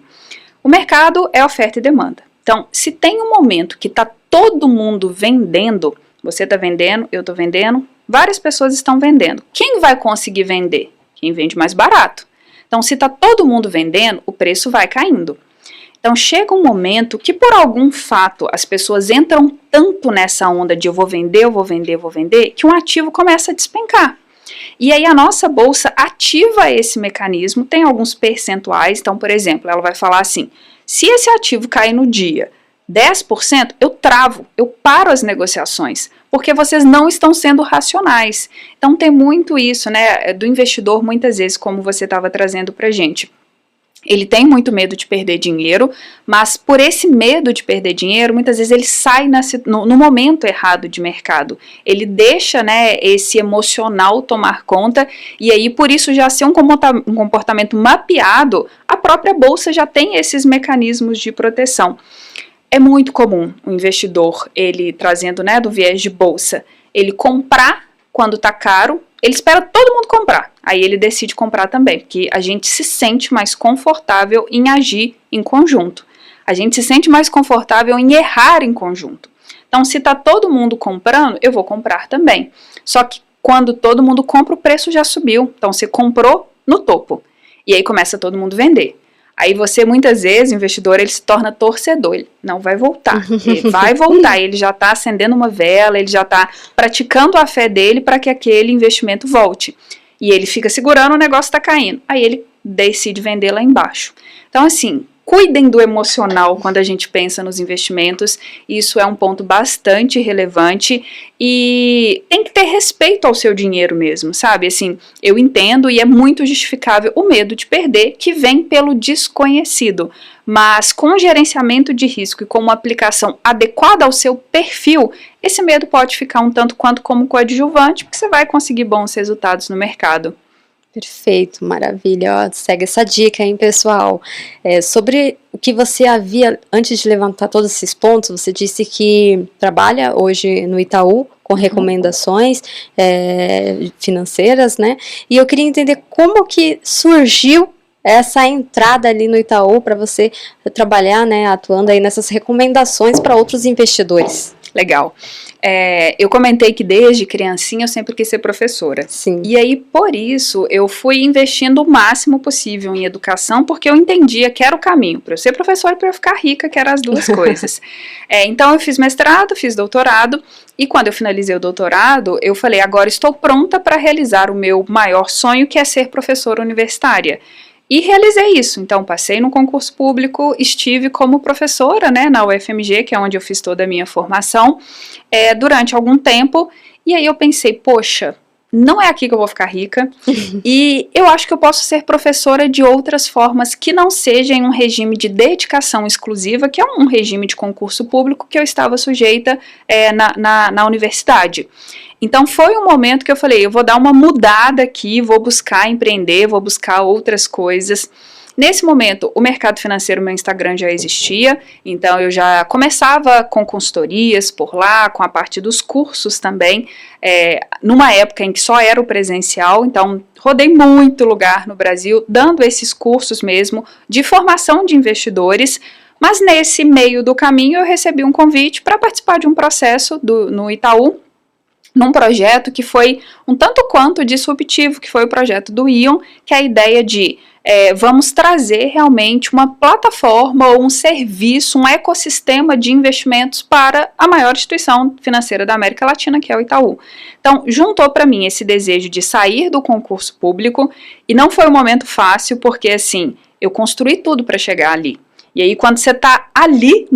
S2: O mercado é oferta e demanda. Então, se tem um momento que está todo mundo vendendo, você está vendendo, eu estou vendendo, várias pessoas estão vendendo. Quem vai conseguir vender? Quem vende mais barato. Então, se está todo mundo vendendo, o preço vai caindo. Então, chega um momento que, por algum fato, as pessoas entram tanto nessa onda de eu vou vender, eu vou vender, eu vou vender, que um ativo começa a despencar. E aí a nossa bolsa ativa esse mecanismo, tem alguns percentuais. Então, por exemplo, ela vai falar assim, se esse ativo cair no dia 10%, eu travo, eu paro as negociações, porque vocês não estão sendo racionais. Então tem muito isso, né, do investidor muitas vezes, como você estava trazendo pra gente. Ele tem muito medo de perder dinheiro, mas por esse medo de perder dinheiro, muitas vezes ele sai no momento errado de mercado. Ele deixa, né, esse emocional tomar conta, e aí por isso já ser um comportamento mapeado, a própria bolsa já tem esses mecanismos de proteção. É muito comum o investidor, ele trazendo, né, do viés de bolsa, ele comprar quando está caro, ele espera todo mundo comprar, aí ele decide comprar também, porque a gente se sente mais confortável em agir em conjunto. A gente se sente mais confortável em errar em conjunto. Então, se está todo mundo comprando, eu vou comprar também. Só que quando todo mundo compra, o preço já subiu. Então, você comprou no topo. E aí começa todo mundo vender. Aí você, muitas vezes, o investidor, ele se torna torcedor, ele não vai voltar, ele vai voltar, ele já está acendendo uma vela, ele já está praticando a fé dele para que aquele investimento volte. E ele fica segurando, o negócio está caindo, aí ele decide vender lá embaixo. Então, assim, cuidem do emocional quando a gente pensa nos investimentos, isso é um ponto bastante relevante e tem que ter respeito ao seu dinheiro mesmo, sabe? Assim, eu entendo e é muito justificável o medo de perder que vem pelo desconhecido, mas com o gerenciamento de risco e com uma aplicação adequada ao seu perfil, esse medo pode ficar um tanto quanto como coadjuvante, porque você vai conseguir bons resultados no mercado.
S1: Perfeito, maravilha. Ó, segue essa dica, hein, pessoal. Sobre o que você havia, antes de levantar todos esses pontos, você disse que trabalha hoje no Itaú com recomendações financeiras, né? E eu queria entender como que surgiu essa entrada ali no Itaú para você trabalhar, né, atuando aí nessas recomendações para outros investidores.
S2: Legal. Eu comentei que desde criancinha eu sempre quis ser professora.
S1: Sim.
S2: E aí, por isso, eu fui investindo o máximo possível em educação, porque eu entendia que era o caminho para eu ser professora e para eu ficar rica, que eram as duas coisas. Então, eu fiz mestrado, fiz doutorado, e quando eu finalizei o doutorado, eu falei, agora estou pronta para realizar o meu maior sonho, que é ser professora universitária. E realizei isso, então passei no concurso público, estive como professora, né, na UFMG, que é onde eu fiz toda a minha formação, durante algum tempo, e aí eu pensei, poxa, não é aqui que eu vou ficar rica, e eu acho que eu posso ser professora de outras formas que não seja em um regime de dedicação exclusiva, que é um regime de concurso público que eu estava sujeita na universidade. Então foi um momento que eu falei, eu vou dar uma mudada aqui, vou buscar empreender, vou buscar outras coisas. Nesse momento, o mercado financeiro, meu Instagram já existia, então eu já começava com consultorias por lá, com a parte dos cursos também, numa época em que só era o presencial, então rodei muito lugar no Brasil, dando esses cursos mesmo de formação de investidores. Mas nesse meio do caminho eu recebi um convite para participar de um processo no Itaú, num projeto que foi um tanto quanto disruptivo, que foi o projeto do Ion, que é a ideia de vamos trazer realmente uma plataforma ou um serviço, um ecossistema de investimentos para a maior instituição financeira da América Latina, que é o Itaú. Então, juntou para mim esse desejo de sair do concurso público, e não foi um momento fácil, porque assim, eu construí tudo para chegar ali. E aí, quando você está ali,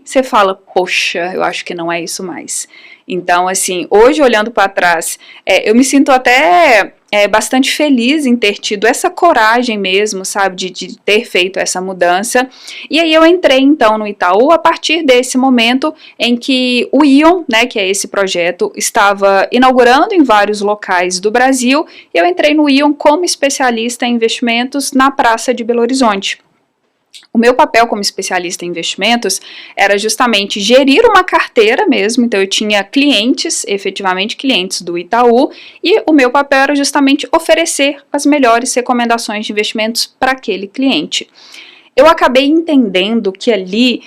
S2: você fala, poxa, eu acho que não é isso mais. Então, assim, hoje, olhando para trás, eu me sinto até bastante feliz em ter tido essa coragem mesmo, sabe, de ter feito essa mudança. E aí eu entrei, então, no Itaú a partir desse momento em que o Ion, né, que é esse projeto, estava inaugurando em vários locais do Brasil, e eu entrei no Ion como especialista em investimentos na Praça de Belo Horizonte. O meu papel como especialista em investimentos era justamente gerir uma carteira mesmo, então eu tinha clientes, efetivamente clientes do Itaú, e o meu papel era justamente oferecer as melhores recomendações de investimentos para aquele cliente. Eu acabei entendendo que ali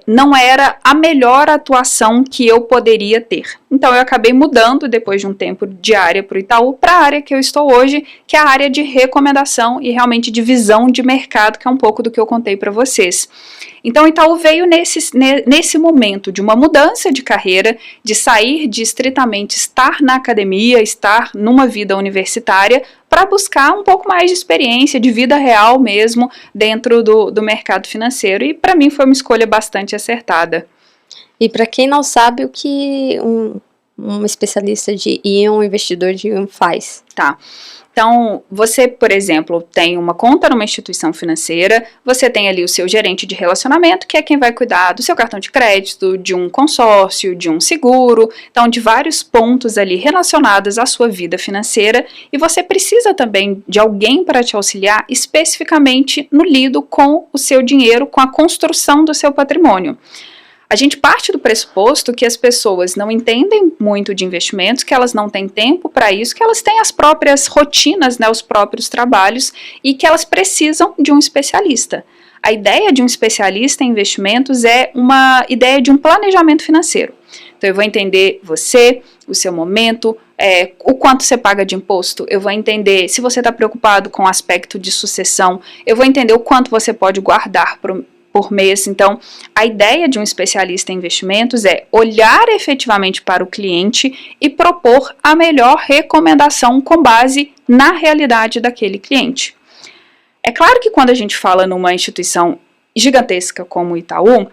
S2: não era a melhor atuação que eu poderia ter. Então eu acabei mudando depois de um tempo de área para o Itaú para a área que eu estou hoje, que é a área de recomendação e realmente de visão de mercado, que é um pouco do que eu contei para vocês. Então o Itaú veio nesse momento de uma mudança de carreira, de sair de estritamente estar na academia, estar numa vida universitária, para buscar um pouco mais de experiência, de vida real mesmo, dentro do mercado financeiro. E para mim foi uma escolha bastante acertada.
S1: E para quem não sabe o que um especialista e um investidor de um faz?
S2: Tá. Então, você, por exemplo, tem uma conta numa instituição financeira, você tem ali o seu gerente de relacionamento, que é quem vai cuidar do seu cartão de crédito, de um consórcio, de um seguro, então de vários pontos ali relacionados à sua vida financeira, e você precisa também de alguém para te auxiliar especificamente no lido com o seu dinheiro, com a construção do seu patrimônio. A gente parte do pressuposto que as pessoas não entendem muito de investimentos, que elas não têm tempo para isso, que elas têm as próprias rotinas, né, os próprios trabalhos, e que elas precisam de um especialista. A ideia de um especialista em investimentos é uma ideia de um planejamento financeiro. Então eu vou entender você, o seu momento, o quanto você paga de imposto, eu vou entender se você está preocupado com o aspecto de sucessão, eu vou entender o quanto você pode guardar por mês. Então, a ideia de um especialista em investimentos é olhar efetivamente para o cliente e propor a melhor recomendação com base na realidade daquele cliente. É claro que quando a gente fala numa instituição gigantesca como o Itaú,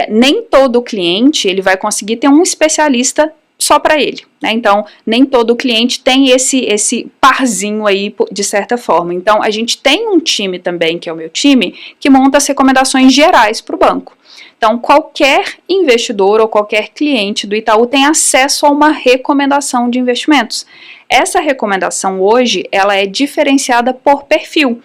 S2: nem todo cliente ele vai conseguir ter um especialista só para ele, né? Então, nem todo cliente tem esse parzinho aí, de certa forma. Então, a gente tem um time também, que é o meu time, que monta as recomendações gerais para o banco. Então, qualquer investidor ou qualquer cliente do Itaú tem acesso a uma recomendação de investimentos. Essa recomendação hoje, ela é diferenciada por perfil.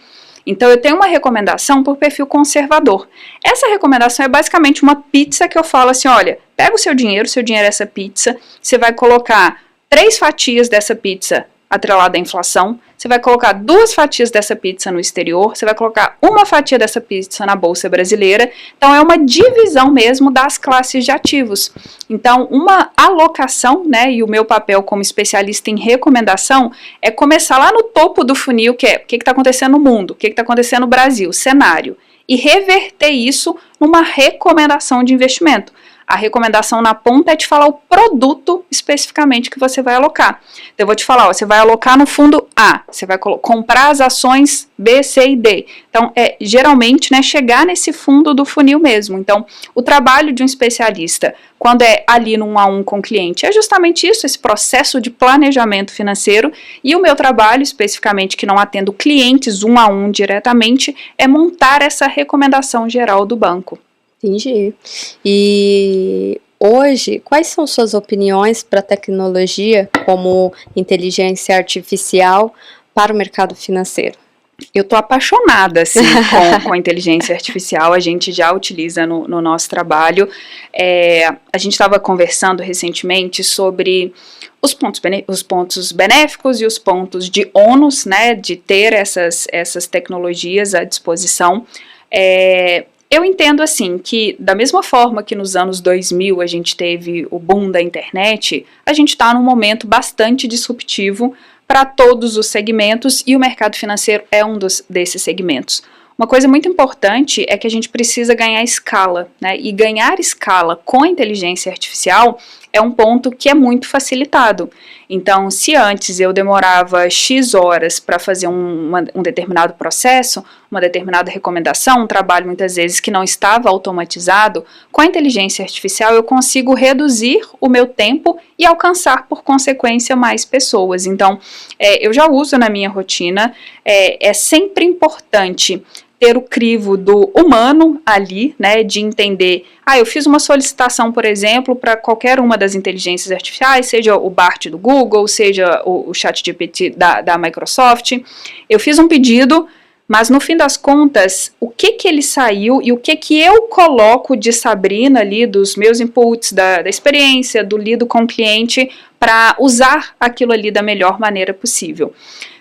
S2: Então, eu tenho uma recomendação por perfil conservador. Essa recomendação é basicamente uma pizza que eu falo assim, olha, pega o seu dinheiro é essa pizza, você vai colocar 3 fatias dessa pizza atrelada à inflação, você vai colocar 2 fatias dessa pizza no exterior, você vai colocar uma fatia dessa pizza na Bolsa Brasileira. Então, é uma divisão mesmo das classes de ativos. Então, uma alocação, né, e o meu papel como especialista em recomendação é começar lá no topo do funil, que é o que está acontecendo no mundo, o que está acontecendo no Brasil, cenário, e reverter isso numa recomendação de investimento. A recomendação na ponta é te falar o produto especificamente que você vai alocar. Então, eu vou te falar, você vai alocar no fundo A, você vai comprar as ações B, C e D. Então, geralmente, né, chegar nesse fundo do funil mesmo. Então, o trabalho de um especialista, quando é ali no 1 a 1 com o cliente, é justamente isso, esse processo de planejamento financeiro. E o meu trabalho, especificamente, que não atendo clientes 1 a 1 diretamente, é montar essa recomendação geral do banco.
S1: Entendi. E hoje, quais são suas opiniões para a tecnologia como inteligência artificial para o mercado financeiro?
S2: Eu estou apaixonada assim, com a inteligência artificial, a gente já utiliza no nosso trabalho. A gente estava conversando recentemente sobre os pontos benéficos e os pontos de ônus, né, de ter essas tecnologias à disposição. Eu entendo assim que da mesma forma que nos anos 2000 a gente teve o boom da internet, a gente está num momento bastante disruptivo para todos os segmentos e o mercado financeiro é um desses segmentos. Uma coisa muito importante é que a gente precisa ganhar escala, né? E ganhar escala com a inteligência artificial é um ponto que é muito facilitado. Então, se antes eu demorava X horas para fazer um determinado processo, uma determinada recomendação, um trabalho muitas vezes que não estava automatizado, com a inteligência artificial eu consigo reduzir o meu tempo e alcançar, por consequência, mais pessoas. Então, eu já uso na minha rotina, é sempre importante ter o crivo do humano ali, né, de entender, eu fiz uma solicitação, por exemplo, para qualquer uma das inteligências artificiais, seja o Bard do Google, seja o ChatGPT da Microsoft, eu fiz um pedido, mas no fim das contas, o que ele saiu e o que eu coloco de Sabrina ali, dos meus inputs, da experiência, do lido com o cliente, para usar aquilo ali da melhor maneira possível.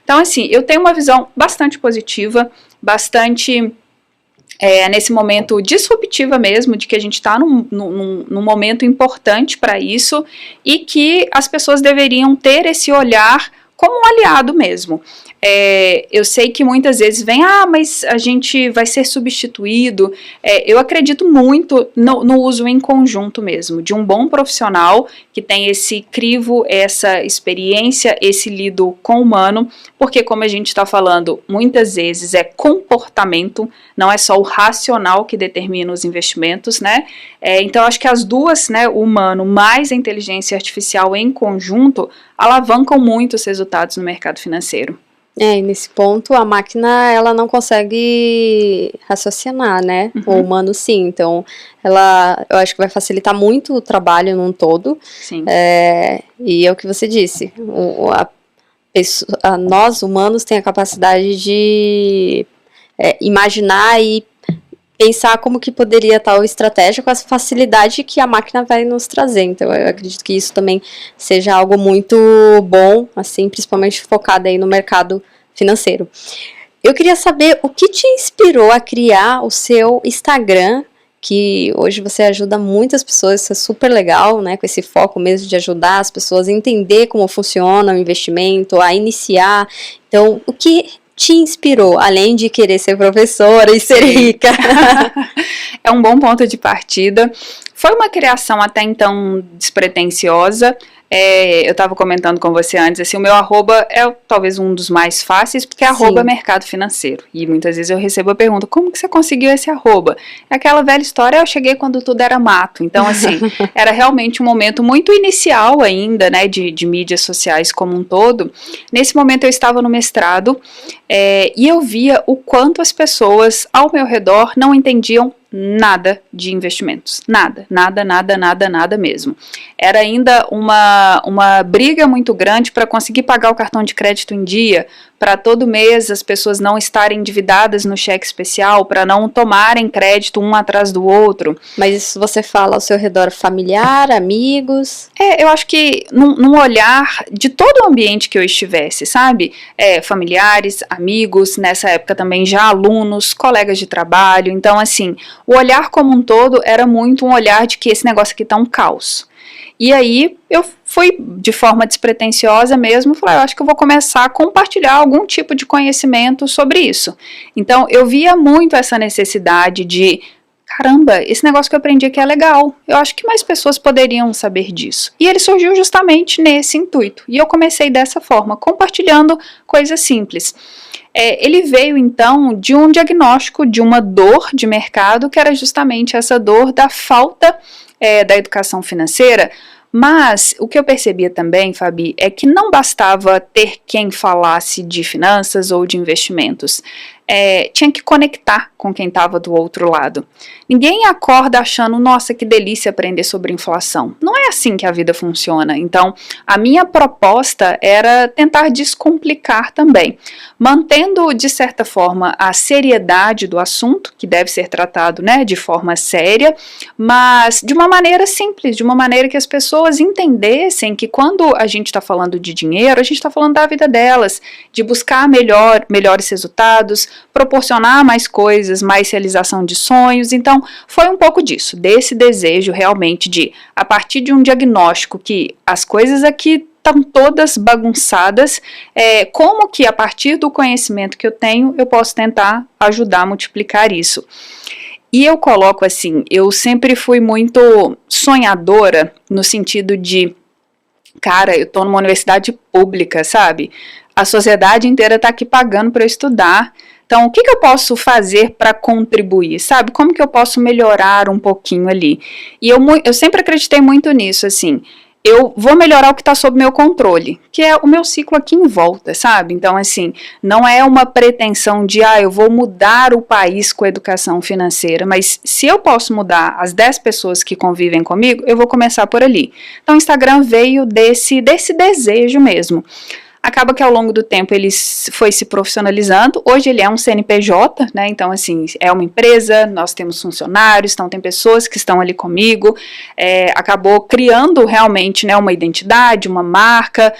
S2: Então, assim, eu tenho uma visão bastante positiva, bastante, nesse momento, disruptiva mesmo, de que a gente está num momento importante para isso e que as pessoas deveriam ter esse olhar como um aliado mesmo. Eu sei que muitas vezes vem, mas a gente vai ser substituído. Eu acredito muito no uso em conjunto mesmo, de um bom profissional que tem esse crivo, essa experiência, esse lido com o humano, porque como a gente está falando, muitas vezes é comportamento, não é só o racional que determina os investimentos, né? Então, acho que as duas, né, o humano mais a inteligência artificial em conjunto, alavancam muito os resultados no mercado financeiro.
S1: E nesse ponto, a máquina, ela não consegue raciocinar, né? O humano, sim. Então, eu acho que vai facilitar muito o trabalho num todo.
S2: Sim.
S1: E é o que você disse. Nós, humanos, tem a capacidade de imaginar e pensar como que poderia tal estratégia com essa facilidade que a máquina vai nos trazer. Então, eu acredito que isso também seja algo muito bom, assim, principalmente focado aí no mercado financeiro. Eu queria saber o que te inspirou a criar o seu Instagram, que hoje você ajuda muitas pessoas, isso é super legal, né, com esse foco mesmo de ajudar as pessoas a entender como funciona o investimento, a iniciar. Então, o que te inspirou, além de querer ser professora e ser rica?
S2: É um bom ponto de partida. Foi uma criação até então despretensiosa. Eu estava comentando com você antes, assim, o meu arroba é talvez um dos mais fáceis, porque é arroba mercado financeiro. E muitas vezes eu recebo a pergunta, como que você conseguiu esse arroba? É aquela velha história, eu cheguei quando tudo era mato. Então, assim, era realmente um momento muito inicial ainda, né, de mídias sociais como um todo. Nesse momento eu estava no mestrado, e eu via o quanto as pessoas ao meu redor não entendiam nada de investimentos, nada mesmo. Era ainda uma briga muito grande para conseguir pagar o cartão de crédito em dia, para todo mês as pessoas não estarem endividadas no cheque especial, para não tomarem crédito um atrás do outro.
S1: Mas isso você fala ao seu redor familiar, amigos?
S2: Eu acho que num olhar de todo o ambiente que eu estivesse, sabe? Familiares, amigos, nessa época também já alunos, colegas de trabalho. Então, assim, o olhar como um todo era muito um olhar de que esse negócio aqui tá um caos. E aí eu fui de forma despretensiosa mesmo, falei, eu acho que eu vou começar a compartilhar algum tipo de conhecimento sobre isso. Então eu via muito essa necessidade de, caramba, esse negócio que eu aprendi aqui é legal, eu acho que mais pessoas poderiam saber disso. E ele surgiu justamente nesse intuito, e eu comecei dessa forma, compartilhando coisas simples. Ele veio então de um diagnóstico de uma dor de mercado, que era justamente essa dor da falta da educação financeira. Mas o que eu percebia também, Fabi, é que não bastava ter quem falasse de finanças ou de investimentos. Tinha que conectar com quem estava do outro lado. Ninguém acorda achando, nossa, que delícia aprender sobre inflação. Não é assim que a vida funciona. Então, a minha proposta era tentar descomplicar também, mantendo, de certa forma, a seriedade do assunto, que deve ser tratado, né, de forma séria, mas de uma maneira simples, de uma maneira que as pessoas entendessem que quando a gente está falando de dinheiro, a gente está falando da vida delas, de buscar melhores resultados, proporcionar mais coisas, mais realização de sonhos. Então, foi um pouco disso, desse desejo realmente de, a partir de um diagnóstico que as coisas aqui estão todas bagunçadas, como que a partir do conhecimento que eu tenho, eu posso tentar ajudar a multiplicar isso. E eu coloco assim, eu sempre fui muito sonhadora no sentido de, cara, eu tô numa universidade pública, sabe? A sociedade inteira tá aqui pagando para eu estudar. Então, o que eu posso fazer para contribuir, sabe? Como que eu posso melhorar um pouquinho ali? E eu sempre acreditei muito nisso, assim. Eu vou melhorar o que está sob meu controle, que é o meu ciclo aqui em volta, sabe? Então, assim, não é uma pretensão de, eu vou mudar o país com a educação financeira, mas se eu posso mudar as 10 pessoas que convivem comigo, eu vou começar por ali. Então, o Instagram veio desse desejo mesmo. Acaba que ao longo do tempo ele foi se profissionalizando, hoje ele é um CNPJ, né, então assim, é uma empresa, nós temos funcionários, então tem pessoas que estão ali comigo, acabou criando realmente, né, uma identidade, uma marca,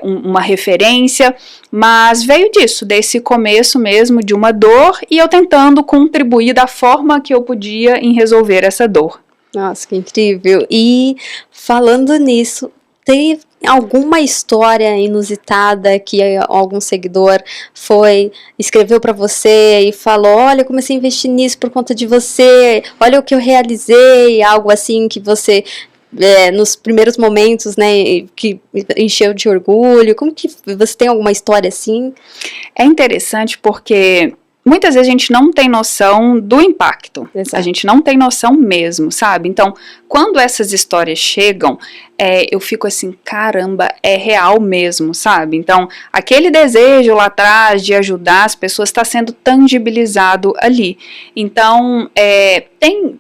S2: uma referência, mas veio disso, desse começo mesmo de uma dor e eu tentando contribuir da forma que eu podia em resolver essa dor.
S1: Nossa, que incrível! E falando nisso, Tem alguma história inusitada que algum seguidor escreveu para você e falou, olha, eu comecei a investir nisso por conta de você, olha o que eu realizei, algo assim que você, nos primeiros momentos, né, que encheu de orgulho? Como que você tem alguma história assim?
S2: É interessante porque muitas vezes a gente não tem noção do impacto.
S1: Exato.
S2: A gente não tem noção mesmo, sabe? Então, quando essas histórias chegam, eu fico assim, caramba, é real mesmo, sabe? Então, aquele desejo lá atrás de ajudar as pessoas está sendo tangibilizado ali. Então,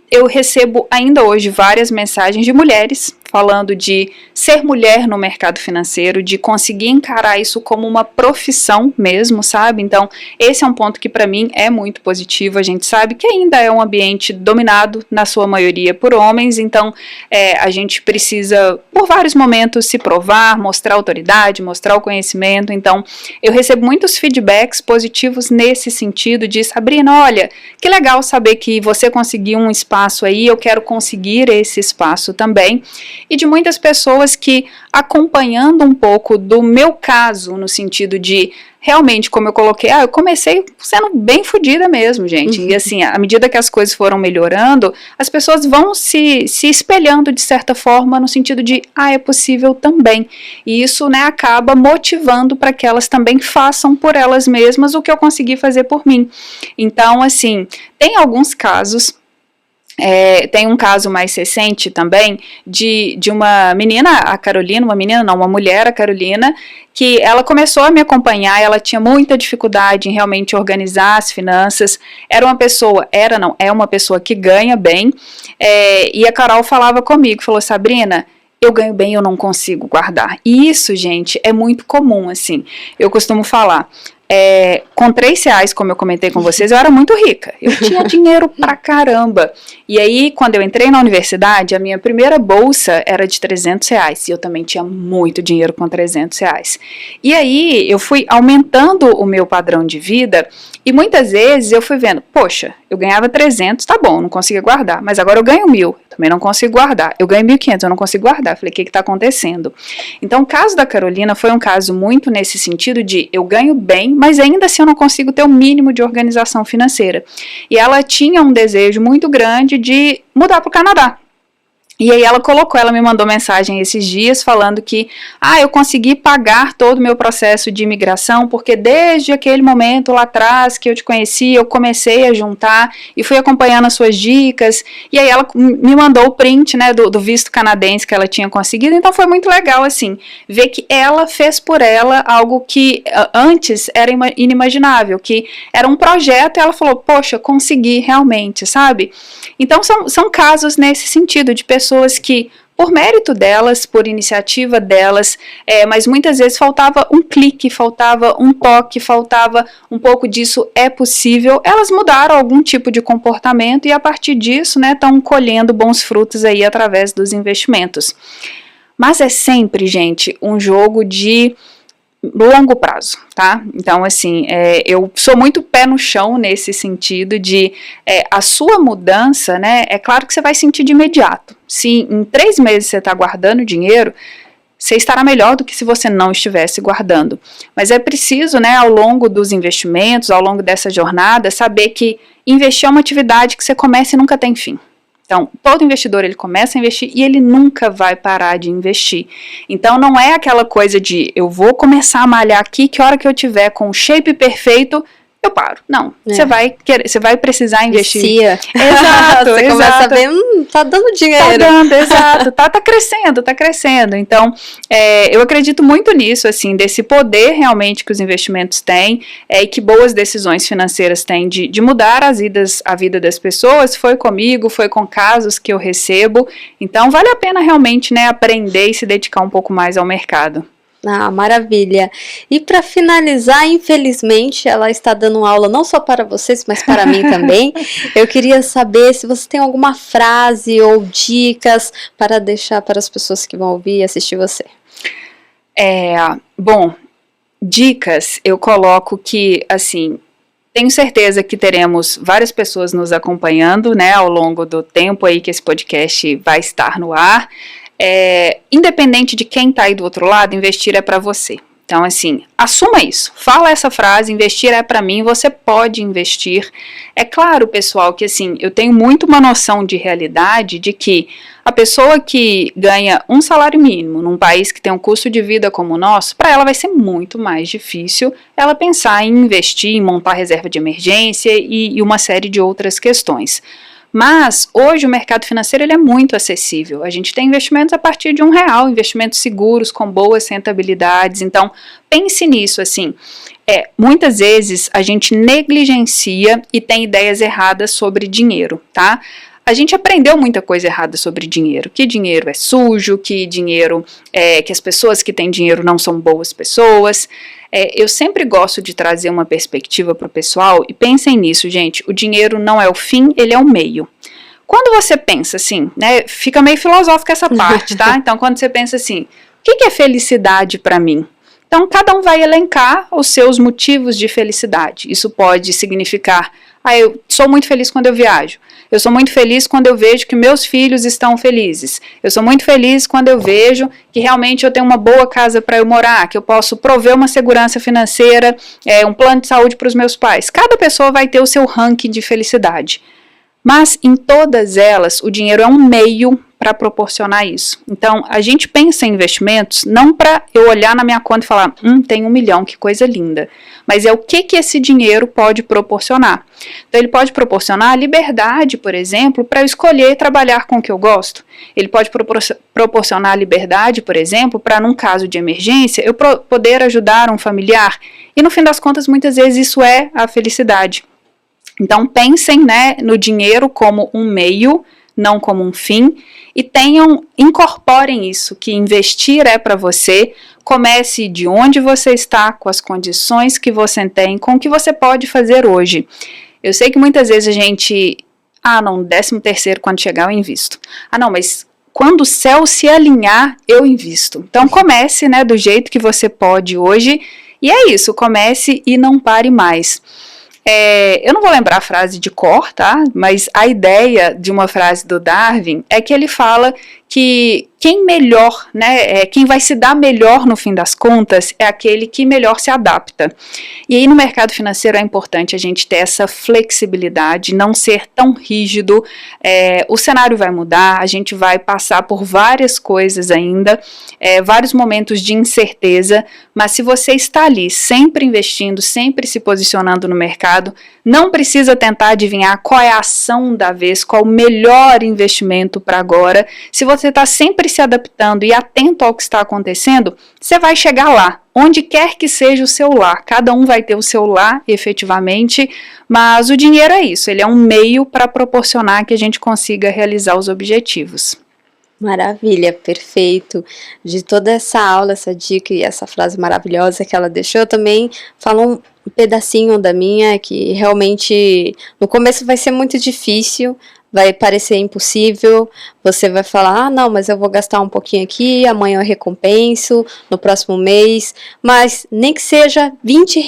S2: eu recebo ainda hoje várias mensagens de mulheres falando de ser mulher no mercado financeiro, de conseguir encarar isso como uma profissão mesmo, sabe? Então, esse é um ponto que para mim é muito positivo. A gente sabe que ainda é um ambiente dominado, na sua maioria, por homens, então a gente precisa, por vários momentos, se provar, mostrar autoridade, mostrar o conhecimento. Então, eu recebo muitos feedbacks positivos nesse sentido de, Sabrina, olha, que legal saber que você conseguiu um espaço aí, eu quero conseguir esse espaço também. E de muitas pessoas que, acompanhando um pouco do meu caso, no sentido de, realmente, como eu coloquei, eu comecei sendo bem fodida mesmo, gente. E assim, à medida que as coisas foram melhorando, as pessoas vão se espelhando de certa forma, no sentido de, é possível também. E isso, né, acaba motivando para que elas também façam por elas mesmas o que eu consegui fazer por mim. Então, assim, tem alguns casos. Tem um caso mais recente também de uma menina, a Carolina, uma mulher, a Carolina, que ela começou a me acompanhar, ela tinha muita dificuldade em realmente organizar as finanças, é uma pessoa que ganha bem, e a Carol falava comigo, falou, Sabrina, eu ganho bem, eu não consigo guardar. E isso, gente, é muito comum, assim, eu costumo falar, com R$3, como eu comentei com vocês, eu era muito rica, eu tinha dinheiro pra caramba, e aí quando eu entrei na universidade, a minha primeira bolsa era de R$300, e eu também tinha muito dinheiro com R$300, e aí eu fui aumentando o meu padrão de vida, e muitas vezes eu fui vendo, poxa, eu ganhava 300, tá bom, não conseguia guardar, mas agora eu ganho 1.000, também não consigo guardar, eu ganho 1.500, eu não consigo guardar, falei, o que está acontecendo? Então o caso da Carolina foi um caso muito nesse sentido de, eu ganho bem, mas ainda assim eu não consigo ter o mínimo de organização financeira, e ela tinha um desejo muito grande de mudar para o Canadá. E aí ela me mandou mensagem esses dias falando que, eu consegui pagar todo o meu processo de imigração, porque desde aquele momento lá atrás que eu te conheci, eu comecei a juntar e fui acompanhando as suas dicas, e aí ela me mandou o print, né, do visto canadense que ela tinha conseguido, então foi muito legal, assim, ver que ela fez por ela algo que antes era inimaginável, que era um projeto, e ela falou, poxa, consegui realmente, sabe? Então são casos nesse sentido, de pessoas que, por mérito delas, por iniciativa delas, mas muitas vezes faltava um clique, faltava um toque, faltava um pouco disso, é possível, elas mudaram algum tipo de comportamento e a partir disso, né, estão colhendo bons frutos aí através dos investimentos. Mas é sempre, gente, um jogo de longo prazo, tá? Então, assim, eu sou muito pé no chão nesse sentido de a sua mudança, né? É claro que você vai sentir de imediato. Se em 3 meses você está guardando dinheiro, você estará melhor do que se você não estivesse guardando. Mas é preciso, né, ao longo dos investimentos, ao longo dessa jornada, saber que investir é uma atividade que você começa e nunca tem fim. Então, todo investidor, ele começa a investir e ele nunca vai parar de investir. Então, não é aquela coisa de, eu vou começar a malhar aqui, que hora que eu tiver com o shape perfeito, eu paro. Não, você vai precisar investir.
S1: Vicia.
S2: Exato,
S1: você começa a ver, tá dando dinheiro.
S2: Tá dando, exato, tá crescendo. Então, eu acredito muito nisso, assim, desse poder realmente que os investimentos têm, e que boas decisões financeiras têm de mudar a vida das pessoas. Foi comigo, foi com casos que eu recebo. Então, vale a pena realmente, né, aprender e se dedicar um pouco mais ao mercado.
S1: Maravilha. E para finalizar, infelizmente, ela está dando aula não só para vocês, mas para mim também. Eu queria saber se você tem alguma frase ou dicas para deixar para as pessoas que vão ouvir e assistir você.
S2: Bom, dicas, eu coloco que, assim, tenho certeza que teremos várias pessoas nos acompanhando, né, ao longo do tempo aí que esse podcast vai estar no ar. Independente de quem está aí do outro lado, investir é para você. Então, assim, assuma isso. Fala essa frase, investir é para mim, você pode investir. É claro, pessoal, que assim, eu tenho muito uma noção de realidade de que a pessoa que ganha um salário mínimo num país que tem um custo de vida como o nosso, para ela vai ser muito mais difícil ela pensar em investir, em montar reserva de emergência e uma série de outras questões. Mas hoje o mercado financeiro ele é muito acessível. A gente tem investimentos a partir de R$1, investimentos seguros com boas rentabilidades. Então pense nisso assim. Muitas vezes a gente negligencia e tem ideias erradas sobre dinheiro, tá? A gente aprendeu muita coisa errada sobre dinheiro, que dinheiro é sujo, que dinheiro que as pessoas que têm dinheiro não são boas pessoas. Eu sempre gosto de trazer uma perspectiva para o pessoal e pensem nisso, gente, o dinheiro não é o fim, ele é o meio. Quando você pensa assim, né, fica meio filosófica essa parte, tá? Então, quando você pensa assim, o que é felicidade para mim? Então, cada um vai elencar os seus motivos de felicidade. Isso pode significar, eu sou muito feliz quando eu viajo. Eu sou muito feliz quando eu vejo que meus filhos estão felizes. Eu sou muito feliz quando eu vejo que realmente eu tenho uma boa casa para eu morar, que eu posso prover uma segurança financeira, um plano de saúde para os meus pais. Cada pessoa vai ter o seu ranking de felicidade. Mas em todas elas, o dinheiro é um meio para proporcionar isso. Então, a gente pensa em investimentos não para eu olhar na minha conta e falar, tem 1 milhão, que coisa linda. Mas é o que esse dinheiro pode proporcionar. Então, ele pode proporcionar a liberdade, por exemplo, para eu escolher trabalhar com o que eu gosto. Ele pode proporcionar a liberdade, por exemplo, para, num caso de emergência, eu poder ajudar um familiar. E, no fim das contas, muitas vezes isso é a felicidade. Então, pensem, né, no dinheiro como um meio, não como um fim, e incorporem isso, que investir é para você. Comece de onde você está, com as condições que você tem, com o que você pode fazer hoje. Eu sei que muitas vezes a gente, 13º quando chegar eu invisto. Mas quando o céu se alinhar, eu invisto. Então comece, né, do jeito que você pode hoje, e é isso, comece e não pare mais. Eu não vou lembrar a frase de cor, tá? Mas a ideia de uma frase do Darwin é que ele fala que quem vai se dar melhor no fim das contas é aquele que melhor se adapta. E aí no mercado financeiro é importante a gente ter essa flexibilidade, não ser tão rígido. O cenário vai mudar, a gente vai passar por várias coisas ainda, vários momentos de incerteza, mas se você está ali sempre investindo, sempre se posicionando no mercado, não precisa tentar adivinhar qual é a ação da vez, qual o melhor investimento para agora. Se você está sempre se adaptando e atento ao que está acontecendo, você vai chegar lá, onde quer que seja o seu lar. Cada um vai ter o seu lar, efetivamente, mas o dinheiro é isso, ele é um meio para proporcionar que a gente consiga realizar os objetivos.
S1: Maravilha, perfeito. De toda essa aula, essa dica e essa frase maravilhosa que ela deixou, eu também falo um pedacinho da minha, que realmente no começo vai ser muito difícil, vai parecer impossível, você vai falar, não, mas eu vou gastar um pouquinho aqui, amanhã eu recompenso, no próximo mês, mas nem que seja R$20,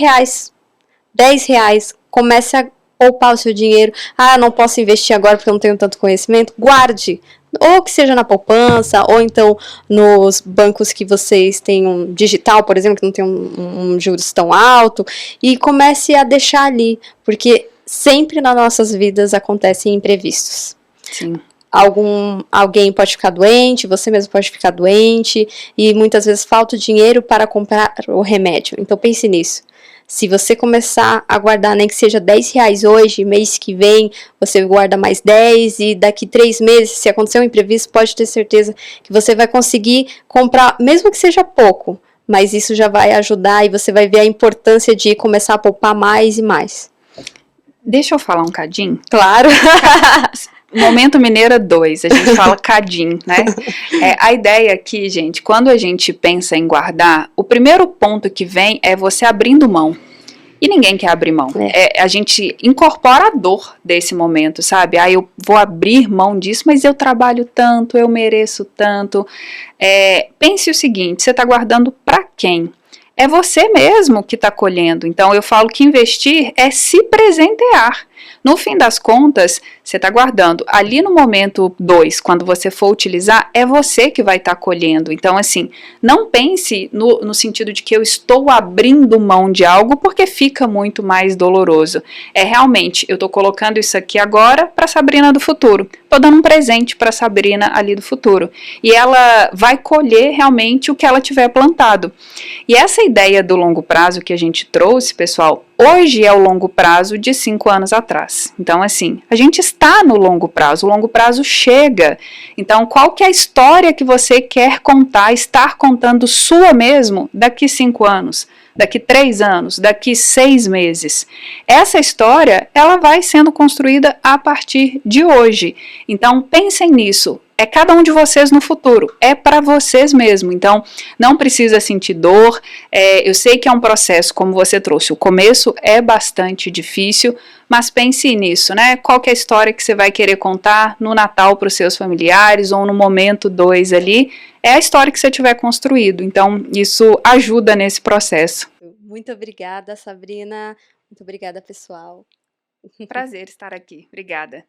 S1: R$10, comece a poupar o seu dinheiro. Não posso investir agora porque eu não tenho tanto conhecimento, guarde, ou que seja na poupança, ou então nos bancos que vocês têm um digital, por exemplo, que não tem um juros tão alto, e comece a deixar ali, porque sempre nas nossas vidas acontecem imprevistos.
S2: Sim.
S1: Alguém pode ficar doente, você mesmo pode ficar doente, e muitas vezes falta o dinheiro para comprar o remédio. Então pense nisso. Se você começar a guardar nem que seja R$10 hoje, mês que vem você guarda mais 10 e daqui 3 meses, se acontecer um imprevisto, pode ter certeza que você vai conseguir comprar, mesmo que seja pouco, mas isso já vai ajudar e você vai ver a importância de começar a poupar mais e mais.
S2: Deixa eu falar um cadinho?
S1: Claro!
S2: Momento Mineira 2, a gente fala cadim, né? A ideia aqui, gente, quando a gente pensa em guardar, o primeiro ponto que vem é você abrindo mão. E ninguém quer abrir mão. A gente incorpora a dor desse momento, sabe? Eu vou abrir mão disso, mas eu trabalho tanto, eu mereço tanto. Pense o seguinte, você está guardando para quem? É você mesmo que está colhendo. Então, eu falo que investir é se presentear. No fim das contas, você está guardando. Ali no momento 2, quando você for utilizar, é você que vai estar colhendo. Então, assim, não pense no sentido de que eu estou abrindo mão de algo porque fica muito mais doloroso. É realmente, eu estou colocando isso aqui agora para a Sabrina do futuro. Estou dando um presente para a Sabrina ali do futuro. E ela vai colher realmente o que ela tiver plantado. E essa ideia do longo prazo que a gente trouxe, pessoal, hoje é o longo prazo de 5 anos atrás. Então, assim, a gente está no longo prazo, o longo prazo chega. Então, qual que é a história que você quer contar, estar contando sua mesmo daqui 5 anos? Daqui 3 anos, daqui 6 meses. Essa história, ela vai sendo construída a partir de hoje. Então, pensem nisso. É cada um de vocês no futuro, é para vocês mesmo. Então, não precisa sentir dor. Eu sei que é um processo, como você trouxe, o começo é bastante difícil, mas pense nisso, né? Qual que é a história que você vai querer contar no Natal para os seus familiares ou no momento 2 ali? É a história que você tiver construído. Então, isso ajuda nesse processo.
S1: Muito obrigada, Sabrina. Muito obrigada, pessoal.
S2: Prazer estar aqui. Obrigada.